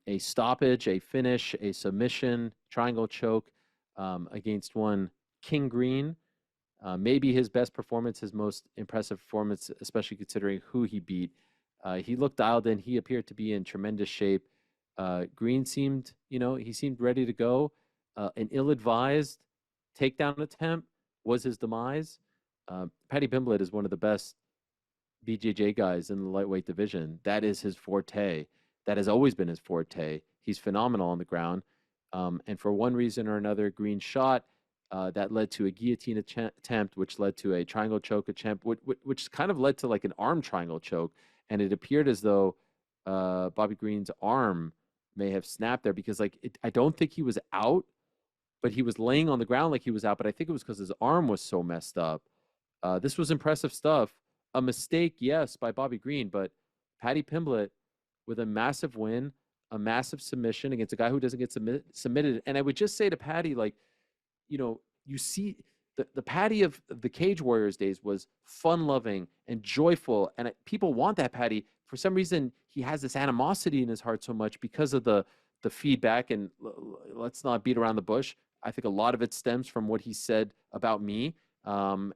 Speaker 1: A stoppage, a finish, a submission, triangle choke against one King Green. Maybe his best performance, his most impressive performance, especially considering who he beat. He looked dialed in. He appeared to be in tremendous shape. Green seemed, he seemed ready to go. An ill-advised takedown attempt was his demise. Paddy Pimblett is one of the best BJJ guys in the lightweight division. That is his forte. That has always been his forte. He's phenomenal on the ground. And for one reason or another, Green shot. That led to a guillotine attempt, which led to a triangle choke attempt, which kind of led to like an arm triangle choke. And it appeared as though Bobby Green's arm may have snapped there because I don't think he was out, but he was laying on the ground like he was out. But I think it was because his arm was so messed up. This was impressive stuff. A mistake, yes, by Bobby Green, but Paddy Pimblett with a massive win, a massive submission against a guy who doesn't get submitted. And I would just say to Paddy, you see the Paddy of the Cage Warriors days was fun-loving and joyful, and people want that Paddy. For some reason, he has this animosity in his heart so much because of the feedback. And let's not beat around the bush. I think a lot of it stems from what he said about me. And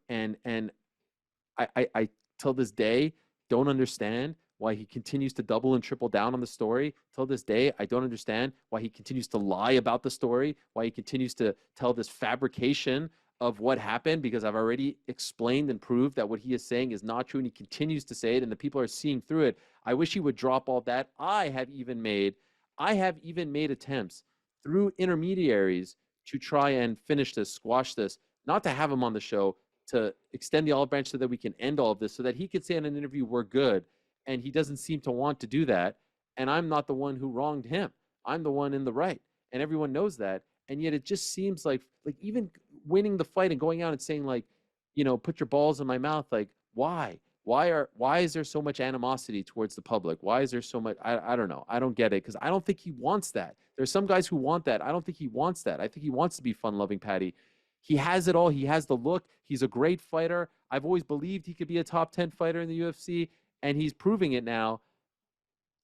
Speaker 1: I till this day don't understand why he continues to double and triple down on the story. Till this day, I don't understand why he continues to lie about the story, why he continues to tell this fabrication of what happened, because I've already explained and proved that what he is saying is not true, and he continues to say it, and the people are seeing through it. I wish he would drop all that. I have even made attempts through intermediaries to try and finish this, squash this, not to have him on the show, to extend the olive branch so that we can end all of this, so that he could say in an interview, we're good. And he doesn't seem to want to do that. And I'm not the one who wronged him. I'm the one in the right. And everyone knows that. And yet it just seems like even winning the fight and going out and saying put your balls in my mouth. Like, why? Why is there so much animosity towards the public? Why is there so much? I don't know. I don't get it, because I don't think he wants that. There's some guys who want that. I don't think he wants that. I think he wants to be fun-loving Paddy. He has it all. He has the look. He's a great fighter. I've always believed he could be a top 10 fighter in the UFC, and he's proving it now.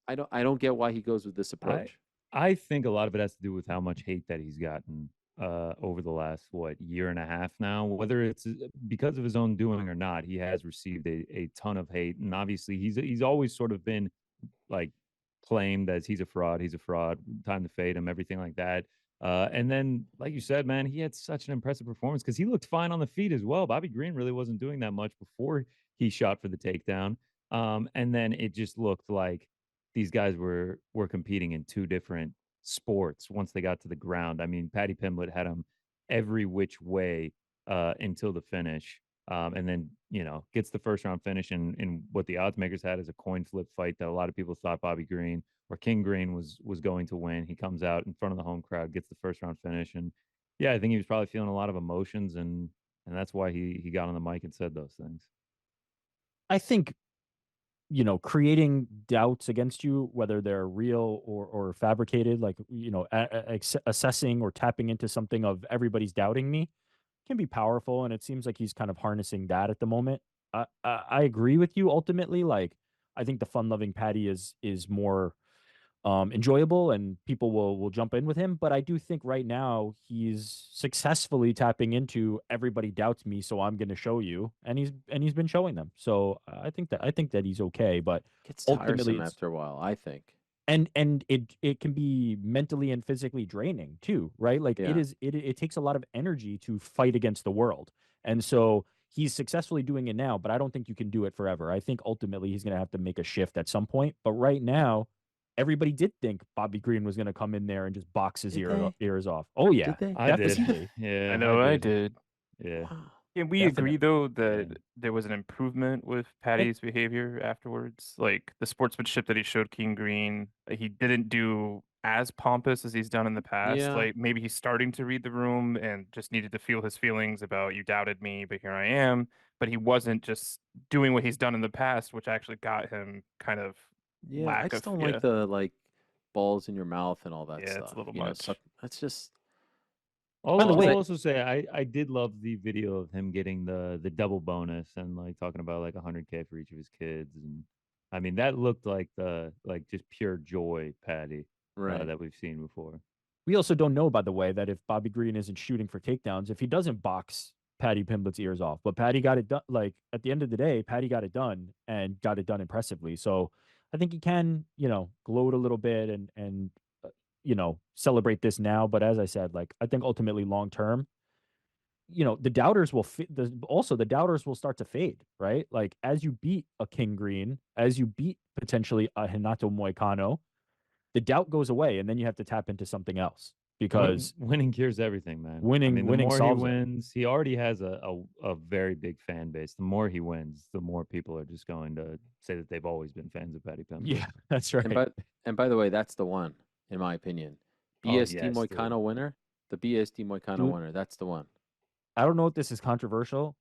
Speaker 1: I don't get why he goes with this approach.
Speaker 3: I think a lot of it has to do with how much hate that he's gotten over the last year and a half now. Whether it's because of his own doing or not, he has received a ton of hate, and obviously he's always sort of been like claimed as he's a fraud, time to fade him, everything like that. And then, like you said, man, he had such an impressive performance because he looked fine on the feet as well. Bobby Green really wasn't doing that much before he shot for the takedown. And then it just looked like these guys were competing in two different sports once they got to the ground. I mean, Paddy Pimblett had him every which way until the finish. And then, gets the first round finish in what the odds makers had as a coin flip fight that a lot of people thought Bobby Green or King Green was going to win. He comes out in front of the home crowd, gets the first round finish. And yeah, I think he was probably feeling a lot of emotions, and that's why he got on the mic and said those things.
Speaker 2: I think, creating doubts against you, whether they're real or fabricated, like, assessing or tapping into something of everybody's doubting me, can be powerful. And it seems like he's kind of harnessing that at the moment. I agree with you ultimately. Like, I think the fun loving Paddy is more enjoyable, and people will jump in with him. But I do think right now he's successfully tapping into everybody doubts me, so I'm going to show you, and he's been showing them. So I think that he's okay. But
Speaker 1: Gets
Speaker 2: ultimately,
Speaker 1: tiresome after a while, I think.
Speaker 2: and it can be mentally and physically draining too, right? Like,
Speaker 1: Yeah.
Speaker 2: it takes a lot of energy to fight against the world. And so he's successfully doing it now, but I don't think you can do it forever. I think ultimately he's going to have to make a shift at some point. But right now, everybody did think Bobby Green was going to come in there and just box his
Speaker 1: Did they?
Speaker 2: ears off. Oh yeah,
Speaker 1: Did they?
Speaker 3: I did.
Speaker 2: definitely.
Speaker 3: Yeah,
Speaker 4: I know I
Speaker 3: did.
Speaker 4: did.
Speaker 3: Yeah.
Speaker 1: Wow.
Speaker 4: Can we agree
Speaker 2: Definitely.
Speaker 4: though that
Speaker 3: Yeah.
Speaker 4: there was an improvement with Paddy's behavior afterwards? Like the sportsmanship that he showed King Green, he didn't do as pompous as he's done in the past.
Speaker 1: Yeah.
Speaker 4: Like maybe he's starting to read the room and just needed to feel his feelings about you doubted me, but here I am. But he wasn't just doing what he's done in the past, which actually got him kind of
Speaker 1: Yeah, I
Speaker 4: lack
Speaker 1: just
Speaker 4: of
Speaker 1: don't like the like balls in your mouth and all that
Speaker 4: yeah, it's
Speaker 1: stuff.
Speaker 4: a little
Speaker 1: You know,
Speaker 4: much.
Speaker 1: suck. That's just
Speaker 2: By the
Speaker 3: I'll
Speaker 2: way,
Speaker 3: also say I did love the video of him getting the double bonus and like talking about like 100K for each of his kids, and I mean that looked like the like just pure joy Patty
Speaker 1: right.
Speaker 3: that we've seen before.
Speaker 2: we also don't know, by the way, that if Bobby Green isn't shooting for takedowns, if he doesn't box Paddy Pimblett's ears off, but Paddy got it done. Like at the end of the day, Paddy got it done and got it done impressively. So I think he can, gloat a little bit and celebrate this now. But as I said, like I think ultimately long term, the doubters will also the doubters will start to fade, right? Like as you beat a King Green, as you beat potentially a Hinato Moicano, the doubt goes away, and then you have to tap into something else because
Speaker 3: Winning cures everything, man. I
Speaker 2: winning
Speaker 3: mean, the
Speaker 2: winning
Speaker 3: more he
Speaker 2: solves it.
Speaker 3: wins, he already has a very big fan base. The more he wins, the more people are just going to say that they've always been fans of Paddy Pimblett.
Speaker 2: Yeah, that's
Speaker 1: And
Speaker 2: right.
Speaker 1: by the way, that's the one, in my opinion.
Speaker 3: Oh,
Speaker 1: BSD
Speaker 3: yes, dude.
Speaker 1: Moicano winner. The BSD Moicano
Speaker 2: Dude,
Speaker 1: winner. That's the one.
Speaker 2: I don't know if this is controversial.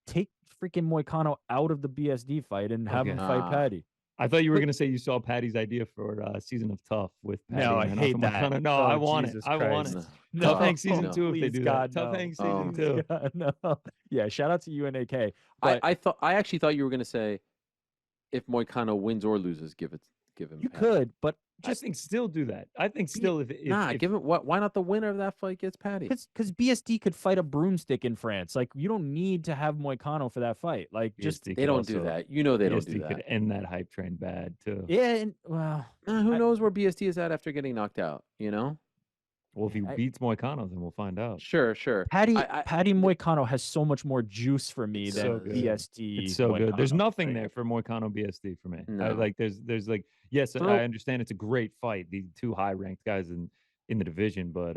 Speaker 2: Take freaking Moicano out of the BSD fight and have
Speaker 3: Okay.
Speaker 2: him fight
Speaker 1: Ah,
Speaker 2: Paddy.
Speaker 3: I thought you were
Speaker 2: But
Speaker 3: going to say you saw Patty's idea for season of Tough with Patty
Speaker 2: no, I
Speaker 3: and Renato
Speaker 2: hate that.
Speaker 3: Moicano. No,
Speaker 2: Oh,
Speaker 3: I want it.
Speaker 2: Jesus
Speaker 3: I want
Speaker 2: Christ.
Speaker 3: it.
Speaker 1: no.
Speaker 3: Tough
Speaker 2: No,
Speaker 3: Hank season
Speaker 1: no.
Speaker 3: 2 if they
Speaker 2: please,
Speaker 3: do
Speaker 2: God,
Speaker 3: that. Tough
Speaker 2: no.
Speaker 3: Hank season
Speaker 1: Please,
Speaker 3: 2.
Speaker 2: God, no. Yeah, shout out to UNAK. But
Speaker 1: I actually thought you were gonna say if Moicano wins or loses, give him
Speaker 2: you
Speaker 1: Patty.
Speaker 2: could, but
Speaker 3: I
Speaker 2: just
Speaker 3: think still do that. I think
Speaker 2: be
Speaker 3: still if
Speaker 1: Give him what? Why not the winner of that fight gets Patty?
Speaker 2: because BSD could fight a broomstick in France. Like you don't need to have Moicano for that fight. Like just
Speaker 3: BSD
Speaker 1: They
Speaker 3: could
Speaker 1: don't do
Speaker 3: also
Speaker 1: that. You know they don't do
Speaker 3: BSD could
Speaker 1: that.
Speaker 3: end that hype train bad too.
Speaker 2: yeah, and well,
Speaker 1: Who
Speaker 2: I,
Speaker 1: knows where BSD is at after getting knocked out? You know.
Speaker 3: Well, if he
Speaker 2: I
Speaker 3: beats Moicano, then we'll find out.
Speaker 1: Sure, sure.
Speaker 2: Paddy Moicano has so much more juice for me
Speaker 1: It
Speaker 2: than
Speaker 3: So
Speaker 1: does.
Speaker 3: good. It's
Speaker 2: BSD
Speaker 3: so good. There's
Speaker 2: Moicano.
Speaker 3: nothing
Speaker 2: Right?
Speaker 3: there for Moicano BSD for me. I
Speaker 1: No.
Speaker 3: like there's like yes, I
Speaker 2: Throw
Speaker 3: understand it's a great fight. The two high ranked guys in the division, but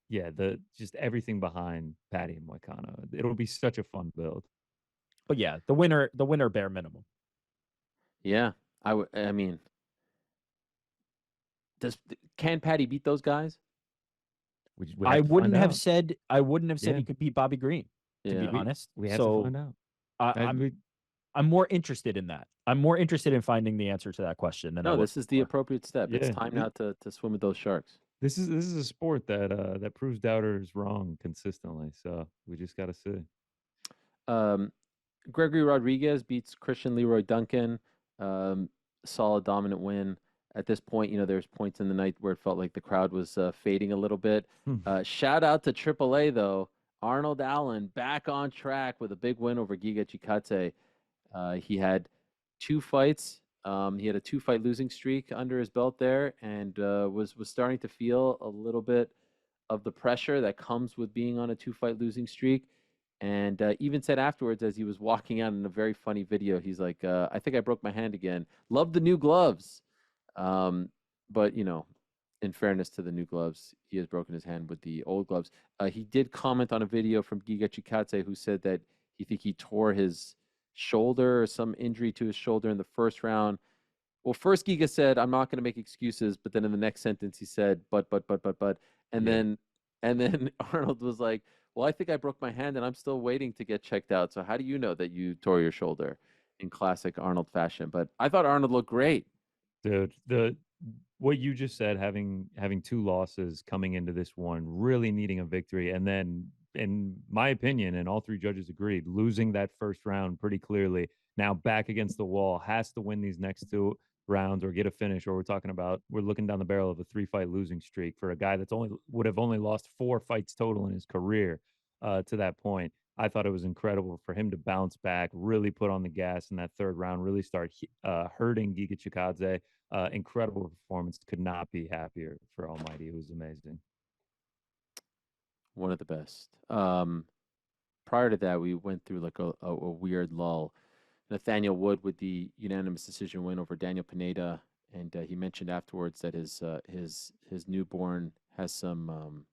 Speaker 3: yeah, the just everything behind Patty and Moicano. It'll be such a fun build.
Speaker 2: But yeah, the winner bare minimum.
Speaker 1: Yeah. I mean, can Patty beat those guys?
Speaker 3: We have to find out.
Speaker 2: I wouldn't have said
Speaker 3: Yeah.
Speaker 2: he could beat Bobby Green, to be
Speaker 1: Yeah.
Speaker 2: honest.
Speaker 3: We have to
Speaker 2: So
Speaker 3: find out.
Speaker 2: I,
Speaker 3: I,
Speaker 2: I'm
Speaker 3: we,
Speaker 2: I'm more interested in that. I'm more interested in finding the answer to that question than I
Speaker 1: No,
Speaker 2: was
Speaker 1: this is the
Speaker 2: before.
Speaker 1: appropriate step. It's
Speaker 3: yeah,
Speaker 1: time now to swim with those sharks.
Speaker 3: this is a sport that proves doubters wrong consistently. So we just got to see.
Speaker 1: Um, Gregory Rodriguez beats Christian Leroy Duncan. Solid, dominant win. At this point, there's points in the night where it felt like the crowd was fading a little bit. Shout out to AAA, though. Arnold Allen back on track with a big win over Giga Chikadze. He had 2 fights. He had a 2-fight losing streak under his belt there, and was starting to feel a little bit of the pressure that comes with being on a 2-fight losing streak. And even said afterwards, as he was walking out in a very funny video, he's like, "I think I broke my hand again. Love the new gloves." But in fairness to the new gloves, he has broken his hand with the old gloves. He did comment on a video from Giga Chikadze, who said that he tore his shoulder or some injury to his shoulder in the first round. Well, first Giga said, "I'm not going to make excuses," but then in the next sentence he said, "But," and
Speaker 3: Yeah.
Speaker 1: then Arnold was like, "Well, I think I broke my hand and I'm still waiting to get checked out. So how do you know that you tore your shoulder?" In classic Arnold fashion. But I thought Arnold looked great.
Speaker 3: Dude, what you just said, having 2 losses coming into this one, really needing a victory, and then, in my opinion, and all 3 judges agreed, losing that first round pretty clearly. Now back against the wall, has to win these next 2 rounds or get a finish. Or we're looking down the barrel of a 3-fight losing streak for a guy that's would have only lost 4 fights total in his career to that point. I thought it was incredible for him to bounce back, really put on the gas in that 3rd round, really start hurting Giga Chikadze. Incredible performance. Could not be happier for Almighty. It was amazing.
Speaker 1: One of the best. Prior to that, we went through like a weird lull. Nathaniel Wood with the unanimous decision win over Daniel Pineda, and he mentioned afterwards that his newborn has some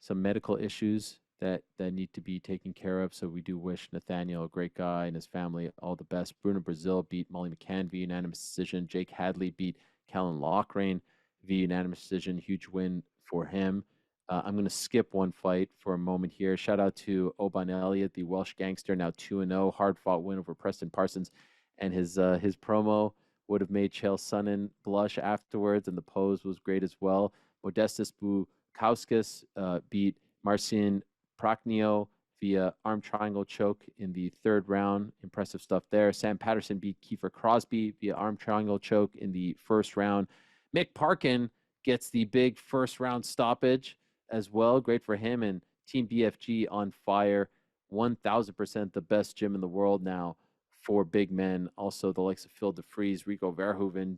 Speaker 1: medical issues that need to be taken care of. So we do wish Nathaniel, a great guy, and his family all the best. Bruno Brazil beat Molly McCann via unanimous decision. Jake Hadley beat Callan Loughrane via unanimous decision. Huge win for him. I'm going to skip one fight for a moment here. Shout out to Oban Elliott, the Welsh gangster, now 2-0, hard-fought win over Preston Parsons, and his promo would have made Chael Sonnen blush afterwards, and the pose was great as well. Modestus Bukauskas beat Marcin Prachnio via arm triangle choke in the third round. Impressive stuff there. Sam Patterson beat Kiefer Crosby via arm triangle choke in the first round. Mick Parkin gets the big first round stoppage as well. Great for him. And Team BFG on fire. 1,000% the best gym in the world now for big men. Also, the likes of Phil DeFries, Rico Verhoeven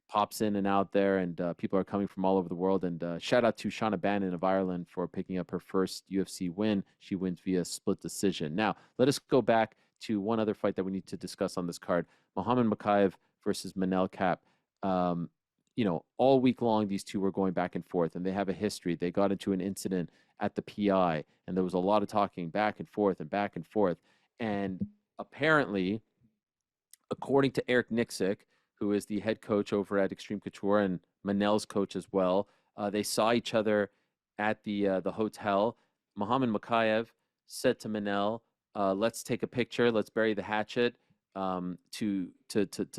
Speaker 1: pops in and out there, and people are coming from all over the world. And shout out to Shauna Bannon of Ireland for picking up her first UFC win. She wins via split decision. Now, let us go back to one other fight that we need to discuss on this card. Muhammad Mokaev versus Manel Kape. You know, all week long, these two were going back and forth, and they have a history. They got into an incident at the PI, and there was a lot of talking back and forth and back and forth. And apparently, according to Eric Nixick, who is the head coach over at Extreme Couture and Manel's coach as well, they saw each other at the hotel. Muhammad Mokaev said to Manel, let's take a picture, let's bury the hatchet, to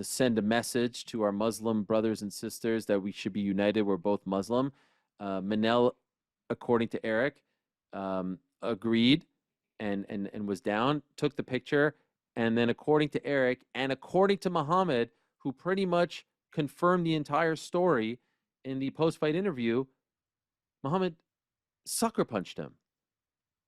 Speaker 1: send a message to our Muslim brothers and sisters that we should be united. We're both Muslim. Manel, according to Eric, agreed and was down, took the picture. And then according to Eric and according to Muhammad, who pretty much confirmed the entire story in the post-fight interview, Muhammad sucker punched him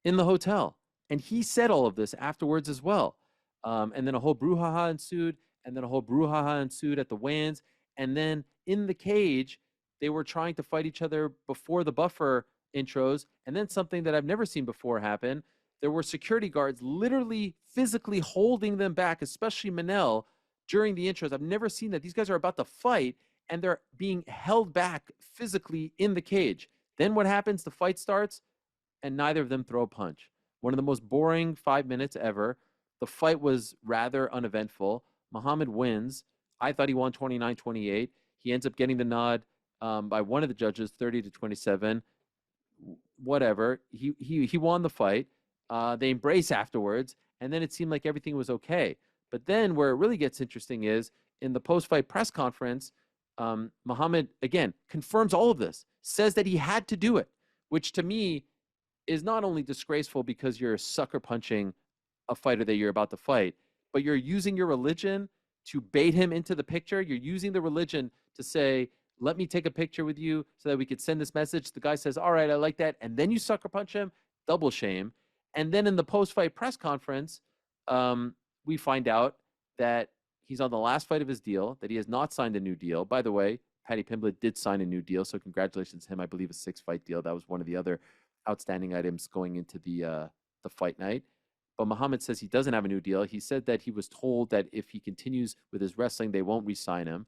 Speaker 1: in the hotel. And he said all of this afterwards as well. And then a whole brouhaha ensued, and then a whole brouhaha ensued at the weigh-ins. And then in the cage, they were trying to fight each other before the buffer intros. And then something that I've never seen before happen. There were security guards literally physically holding them back, especially Manel, during the intros. I've never seen that. These guys are about to fight, and they're being held back physically in the cage. Then what happens? The fight starts, and neither of them throw a punch. One of the most boring 5 minutes ever. The fight was rather uneventful. Muhammad wins. I thought he won 29-28. He ends up getting the nod by one of the judges, 30-27. Whatever. He won the fight. They embrace afterwards, and then it seemed like everything was okay. But then where it really gets interesting is in the post-fight press conference, Muhammad, again, confirms all of this, says that he had to do it, which to me is not only disgraceful because you're sucker punching a fighter that you're about to fight, but you're using your religion to bait him into the picture. You're using the religion to say, let me take a picture with you so that we could send this message. The guy says, all right, I like that. And then you sucker punch him. Double shame. And then in the post-fight press conference, we find out that he's on the last fight of his deal, that he has not signed a new deal. By the way, Paddy Pimblett did sign a new deal, so congratulations to him. I believe a 6-fight deal. That was one of the other outstanding items going into the fight night. But Muhammad says he doesn't have a new deal. He said that he was told that if he continues with his wrestling, they won't re-sign him.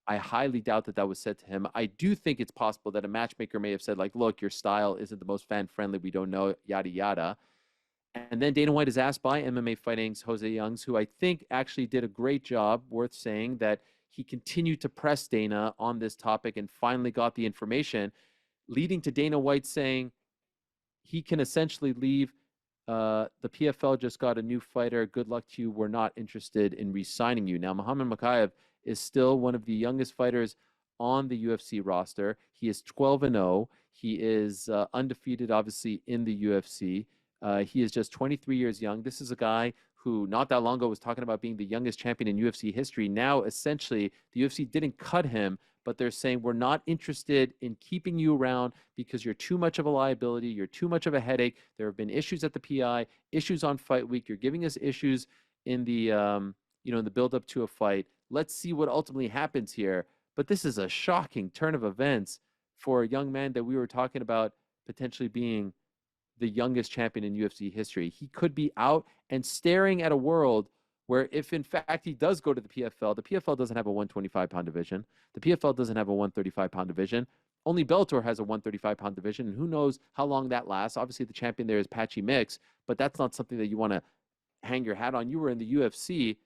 Speaker 1: I highly doubt that that was said to him. I do think it's possible that a matchmaker may have said, like, look, your style isn't the most fan-friendly. We don't know, yada, yada. And then Dana White is asked by MMA Fighting's Jose Youngs, who I think actually did a great job, worth saying, that he continued to press Dana on this topic and finally got the information, leading to Dana White saying he can essentially leave. The PFL just got a new fighter. Good luck to you. We're not interested in re-signing you. Now, Muhammad Mokaev is still one of the youngest fighters on the UFC roster. He is 12-0. He is undefeated, obviously, in the UFC. He is just 23 years young. This is a guy who not that long ago was talking about being the youngest champion in UFC history. Now, essentially, the UFC didn't cut him, but they're saying, we're not interested in keeping you around because you're too much of a liability. You're too much of a headache. There have been issues at the PI, issues on fight week. You're giving us issues in the, in the build up to a fight. Let's see what ultimately happens here. But this is a shocking turn of events for a young man that we were talking about potentially being the youngest champion in UFC history. He could be out and staring at a world where if in fact he does go to the PFL doesn't have a 125-pound division. The PFL doesn't have a 135-pound division. only Bellator has a 135-pound division, and who knows how long that lasts. Obviously, the champion there is Patchy Mix, but that's not something that you want to hang your hat on. You were in the UFC.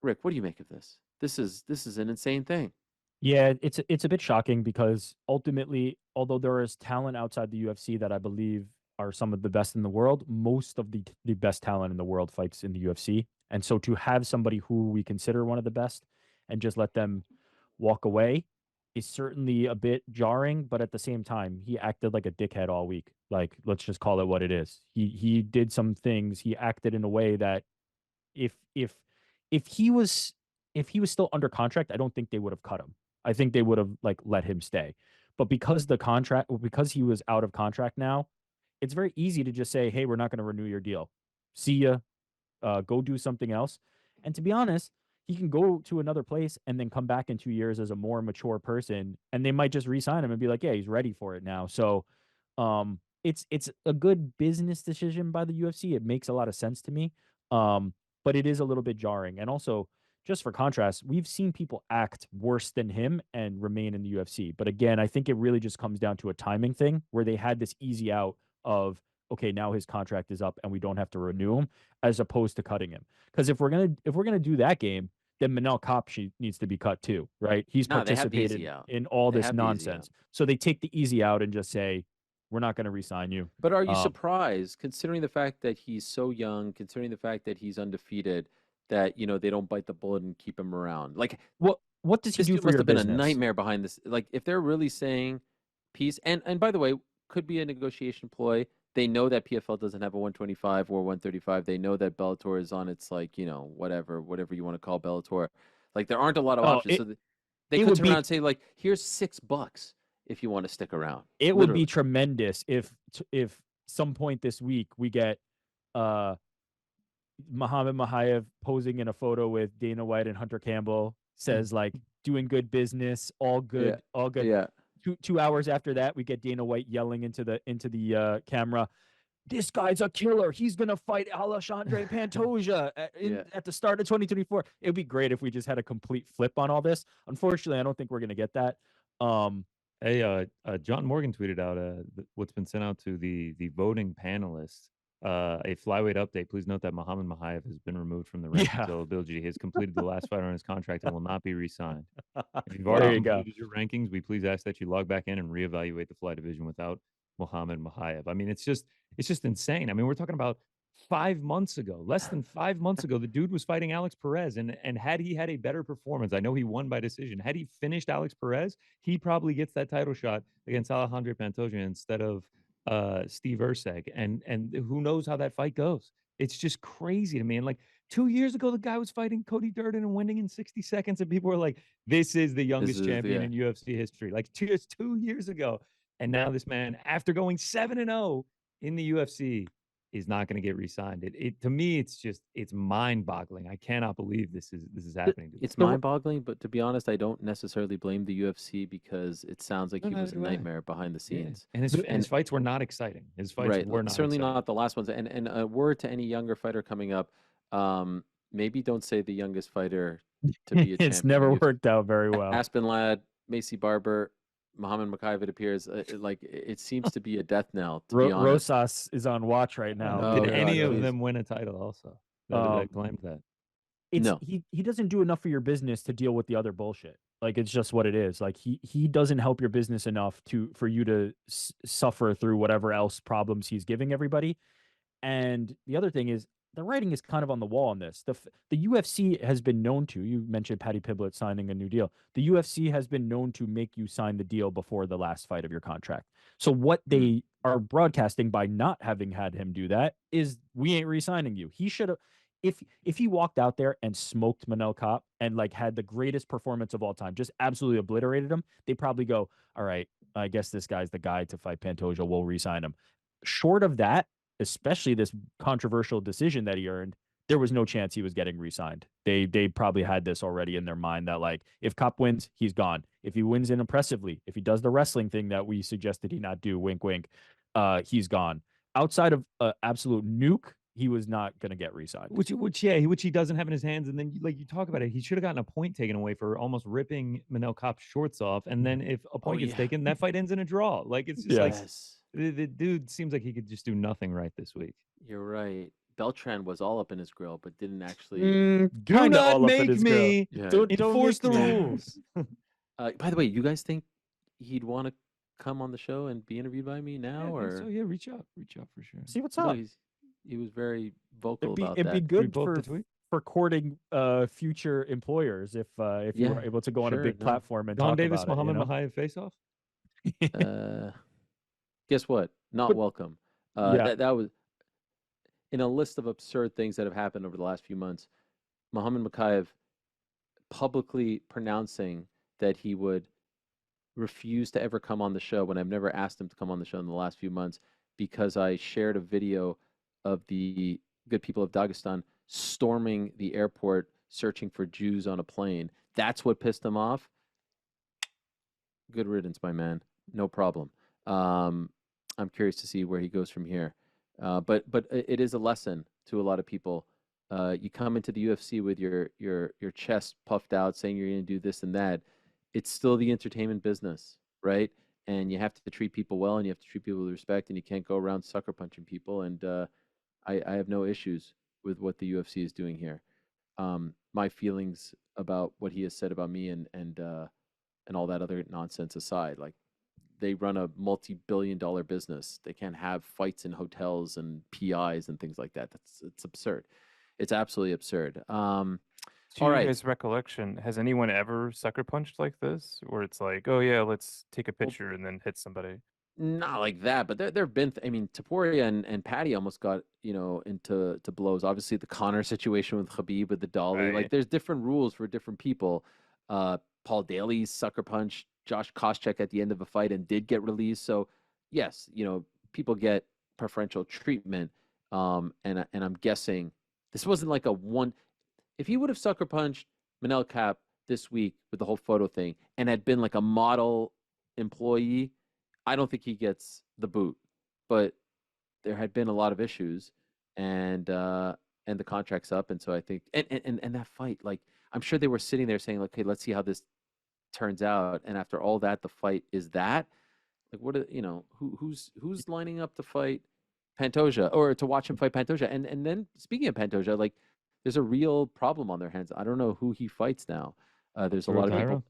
Speaker 1: Rick, what do you make of this? This is an insane thing.
Speaker 2: Yeah, it's a bit shocking because ultimately, although there is talent outside the UFC that I believe are some of the best in the world, most of the best talent in the world fights in the UFC. And so to have somebody who we consider one of the best and just let them walk away is certainly a bit jarring, but at the same time, he acted like a dickhead all week. Like, let's just call it what it is. He did some things, he acted in a way that if if if he was if he was still under contract, I don't think they would have cut him. I think they would have like let him stay. But because he was out of contract now, it's very easy to just say, "Hey, we're not going to renew your deal. See ya. Go do something else." And to be honest, he can go to another place and then come back in 2 years as a more mature person, and they might just re-sign him and be like, "Yeah, he's ready for it now." So, it's a good business decision by the UFC. It makes a lot of sense to me. But it is a little bit jarring. And also, just for contrast, we've seen people act worse than him and remain in the UFC. But again, I think it really just comes down to a timing thing where they had this easy out of, okay, now his contract is up and we don't have to renew him, as opposed to cutting him. Because if we're gonna do that game, then Manel Kopshi needs to be cut too, right? He's
Speaker 1: No, they have the
Speaker 2: participated
Speaker 1: easy out.
Speaker 2: in all
Speaker 1: They
Speaker 2: this
Speaker 1: have the easy out.
Speaker 2: nonsense. So they take the easy out and just say, we're not going to re-sign you.
Speaker 1: But are you
Speaker 2: Um,
Speaker 1: surprised, considering the fact that he's so young, considering the fact that he's undefeated, that they don't bite the bullet and keep him around? Like,
Speaker 2: what does he
Speaker 1: this
Speaker 2: do
Speaker 1: dude
Speaker 2: for
Speaker 1: must
Speaker 2: your
Speaker 1: have been a
Speaker 2: business?
Speaker 1: nightmare behind this. Like, if they're really saying peace, and by the way, could be a negotiation ploy. They know that PFL doesn't have a 125 or 135. They know that Bellator is on its, like, whatever you want to call Bellator. Like, there aren't a lot of
Speaker 2: Oh,
Speaker 1: options. So they
Speaker 2: it
Speaker 1: could
Speaker 2: would
Speaker 1: turn
Speaker 2: be
Speaker 1: around and say, like, here's $6 if you want to stick around.
Speaker 2: it would be
Speaker 1: Literally.
Speaker 2: tremendous if some point this week we get uh Muhammad Mokaev posing in a photo with Dana White and Hunter Campbell, says like doing good business, all
Speaker 1: Yeah.
Speaker 2: good, all good.
Speaker 1: Yeah.
Speaker 2: 2 hours after that, we get Dana White yelling into the camera, "This guy's a killer. He's gonna fight Alexandre Pantoja
Speaker 1: Yeah.
Speaker 2: at the start of 2024." It would be great if we just had a complete flip on all this. Unfortunately, I don't think we're gonna get that.
Speaker 3: Hey, John Morgan tweeted out what's been sent out to the voting panelists. A flyweight update. Please note that Muhammad Mokaev has been removed from the rankings
Speaker 2: Yeah.
Speaker 3: eligibility. He has completed the last fight on his contract and will not be re-signed. If you've
Speaker 2: There
Speaker 3: already
Speaker 2: you go.
Speaker 3: completed your rankings, we please ask that you log back in and reevaluate the fly division without Muhammad Mokaev. I mean, it's just insane. I mean, we're talking about 5 months ago, less than 5 months ago, the dude was fighting Alex Perez, and had he had a better performance, I know he won by decision. Had he finished Alex Perez, he probably gets that title shot against Alejandro Pantoja instead of Steve Erceg, and who knows how that fight goes. It's just crazy to me. And like 2 years ago, the guy was fighting Cody Durden and winning in 60 seconds, and people were like, "This is the youngest champion in UFC history." Like just 2 years ago, and now this man, after going 7-0 in the UFC, is not going to get re-signed. It to me, it's mind-boggling. I cannot believe this is happening to
Speaker 1: It's
Speaker 3: them.
Speaker 1: mind-boggling, but to be honest, I don't necessarily blame the UFC because it sounds like
Speaker 3: No,
Speaker 1: he was a
Speaker 3: neither do I.
Speaker 1: nightmare behind the
Speaker 3: Yeah.
Speaker 1: scenes.
Speaker 3: And his fights were not exciting. His fights
Speaker 1: Right,
Speaker 3: were not
Speaker 1: certainly
Speaker 3: exciting.
Speaker 1: not the last ones. And a word to any younger fighter coming up, maybe don't say the youngest fighter to be a champion.
Speaker 2: It's never worked out very well.
Speaker 1: Aspenlad, Macy Barber, Muhammad Mokaev, it appears it seems to be a death knell, to be honest.
Speaker 2: Rosas is on watch right now.
Speaker 1: Oh,
Speaker 3: Did
Speaker 1: God,
Speaker 3: any of
Speaker 1: please.
Speaker 3: them win a title also that claimed that?
Speaker 1: No.
Speaker 2: He doesn't do enough for your business to deal with the other bullshit. Like, it's just what it is. Like, he doesn't help your business enough for you to suffer through whatever else problems he's giving everybody. And the other thing is, the writing is kind of on the wall on this. The UFC has been known to, you mentioned Paddy Pimblett signing a new deal. The UFC has been known to make you sign the deal before the last fight of your contract. So what they are broadcasting by not having had him do that is, we ain't re-signing you. He should have, if he walked out there and smoked Manel Kopp and like had the greatest performance of all time, just absolutely obliterated him, they probably go, all right, I guess this guy's the guy to fight Pantoja. We'll re-sign him. Short of that, especially this controversial decision that he earned, there was no chance he was getting re-signed. They probably had this already in their mind that, like, if Kopp wins, he's gone. If he wins impressively, if he does the wrestling thing that we suggested he not do, wink, wink, he's gone. Outside of absolute nuke, he was not going to get re-signed.
Speaker 3: Which he doesn't have in his hands. And then like you talk about it, he should have gotten a point taken away for almost ripping Manel Kape's shorts off. And then if a point gets
Speaker 1: yeah.
Speaker 3: taken, that fight ends in a draw. Like it's just like
Speaker 1: Yes,
Speaker 3: the dude seems like he could just do nothing right this week.
Speaker 1: you're right. Beltran was all up in his grill, but didn't actually.
Speaker 3: Do
Speaker 2: Kinda
Speaker 3: not
Speaker 2: all up in
Speaker 3: make
Speaker 2: his grill.
Speaker 3: me
Speaker 1: Yeah.
Speaker 2: Don't
Speaker 3: enforce the
Speaker 2: make me.
Speaker 3: rules.
Speaker 1: By the way, you guys think he'd want to come on the show and be interviewed by me
Speaker 3: Yeah,
Speaker 1: now,
Speaker 3: I think
Speaker 1: or
Speaker 3: so yeah, reach out for sure.
Speaker 2: See what's
Speaker 1: no?
Speaker 2: up.
Speaker 1: He was very vocal about
Speaker 2: It'd be
Speaker 1: that.
Speaker 2: good
Speaker 3: both
Speaker 2: for
Speaker 3: the tweet?
Speaker 2: for courting future employers if you were
Speaker 1: Yeah,
Speaker 2: able to go on a
Speaker 1: sure,
Speaker 2: big
Speaker 1: no.
Speaker 2: platform and
Speaker 3: Don
Speaker 2: talk
Speaker 3: Davis,
Speaker 2: about
Speaker 3: Muhammad
Speaker 2: it.
Speaker 3: Mokaev face off.
Speaker 1: Guess what? Not
Speaker 2: But-
Speaker 1: welcome.
Speaker 2: Yeah.
Speaker 1: That was in a list of absurd things that have happened over the last few months. Muhammad Mokaev publicly pronouncing that he would refuse to ever come on the show when I've never asked him to come on the show in the last few months because I shared a video of the good people of Dagestan storming the airport searching for Jews on a plane. That's what pissed him off. Good riddance, my man. No problem. I'm curious to see where he goes from here. But it is a lesson to a lot of people. You come into the UFC with your chest puffed out, saying you're going to do this and that. It's still the entertainment business, right? And you have to treat people well, and you have to treat people with respect, and you can't go around sucker punching people. And I have no issues with what the UFC is doing here. My feelings about what he has said about me and all that other nonsense aside, like they run a multi-billion-dollar business. They can't have fights in hotels and PIs and things like that. It's absurd. It's absolutely absurd.
Speaker 4: To
Speaker 1: All right.
Speaker 4: his recollection, has anyone ever sucker punched like this, where it's like, oh yeah, let's take a picture and then hit somebody?
Speaker 1: Not like that, but there have been. I mean, Taporia and Paddy almost got into blows. Obviously, the Connor situation with Khabib with the dolly.
Speaker 4: Right.
Speaker 1: Like, there's different rules for different people. Paul Daly's sucker punch Josh Koscheck at the end of a fight and did get released. So, yes, people get preferential treatment. And I'm guessing this wasn't like a one. If he would have sucker punched Manel Kape this week with the whole photo thing and had been like a model employee, I don't think he gets the boot. But there had been a lot of issues, and the contract's up, and so I think and that fight, like I'm sure they were sitting there saying, okay, let's see how this turns out. And after all that, the fight is that. Like, what who's lining up to fight Pantoja or to watch him fight Pantoja? And then speaking of Pantoja, like there's a real problem on their hands. I don't know who he fights now. There's a lot of people.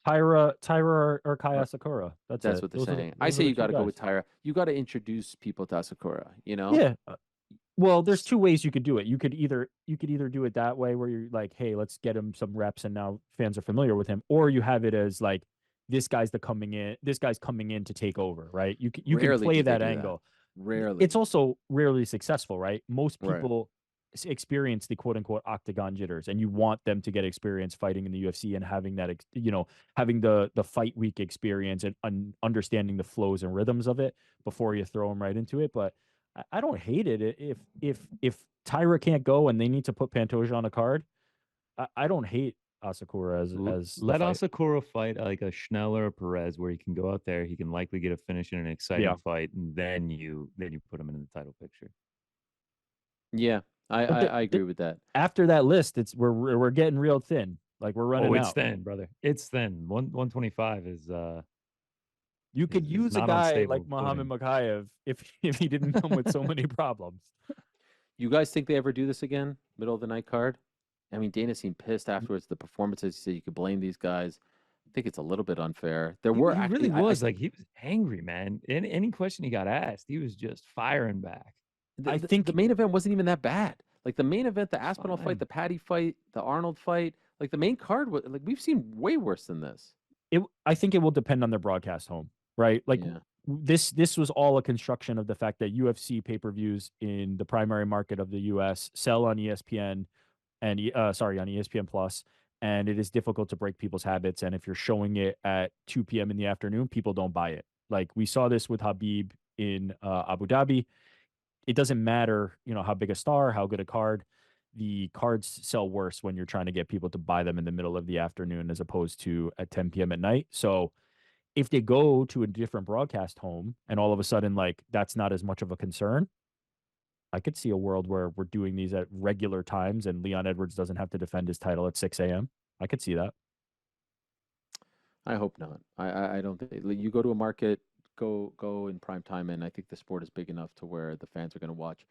Speaker 2: Tyra or Kaya Sakura. That's
Speaker 1: what they're
Speaker 2: Those are
Speaker 1: saying.
Speaker 2: those
Speaker 1: I
Speaker 2: are
Speaker 1: say
Speaker 2: the
Speaker 1: you
Speaker 2: two
Speaker 1: got to go
Speaker 2: guys.
Speaker 1: with Tyra. You got to introduce people to Sakura.
Speaker 2: Yeah. Well, there's two ways you could do it. You could either do it that way where you're like, hey, let's get him some reps and now fans are familiar with him, or you have it as like this guy's coming in to take over, right? You can
Speaker 1: Rarely
Speaker 2: play
Speaker 1: do they
Speaker 2: that
Speaker 1: do that.
Speaker 2: angle.
Speaker 1: Rarely.
Speaker 2: It's also rarely successful, right? Most
Speaker 1: Right.
Speaker 2: people experience the quote unquote octagon jitters, and you want them to get experience fighting in the UFC and having that, having the fight week experience and understanding the flows and rhythms of it before you throw them right into it. But I don't hate it if Tyra can't go and they need to put Pantoja on a card. I don't hate Asakura as the
Speaker 3: Let
Speaker 2: fight.
Speaker 3: Asakura fight like a Schnell or a Perez, where he can go out there, he can likely get a finish in an exciting
Speaker 2: Yeah.
Speaker 3: fight, and then you put him in the title picture.
Speaker 1: Yeah, I agree with that.
Speaker 2: After that list, we're getting real thin. Like we're running
Speaker 3: It's
Speaker 2: out.
Speaker 3: thin, brother. It's thin. 125 is
Speaker 2: You could
Speaker 3: is
Speaker 2: use a
Speaker 3: not on
Speaker 2: guy
Speaker 3: stable
Speaker 2: like Muhammad
Speaker 3: footing.
Speaker 2: Mokaev if he didn't come with so many problems.
Speaker 1: You guys think they ever do this again? Middle of the night card? I mean, Dana seemed pissed afterwards. The performances, he said you could blame these guys. I think it's a little bit unfair. There were
Speaker 3: He
Speaker 1: actually,
Speaker 3: really was like he was angry, man. Any question he got asked, he was just firing back.
Speaker 2: I think
Speaker 1: the main event wasn't even that bad. Like the main event, the Aspinall
Speaker 3: fine.
Speaker 1: fight, the Paddy fight, the Arnold fight, like the main card was like we've seen way worse than this.
Speaker 2: I think it will depend on their broadcast home, right? Like
Speaker 1: Yeah.
Speaker 2: this was all a construction of the fact that UFC pay-per-views in the primary market of the US sell on ESPN and on ESPN Plus, and it is difficult to break people's habits. And if you're showing it at 2 p.m. in the afternoon, people don't buy it. Like we saw this with Habib in Abu Dhabi. It doesn't matter, how big a star, how good a card. The cards sell worse when you're trying to get people to buy them in the middle of the afternoon as opposed to at 10 p.m. at night. So if they go to a different broadcast home and all of a sudden, like, that's not as much of a concern, I could see a world where we're doing these at regular times and Leon Edwards doesn't have to defend his title at 6 a.m. I could see that.
Speaker 1: I hope not. I don't think you go to a market, go in prime time, and I think the sport is big enough to where the fans are going to watch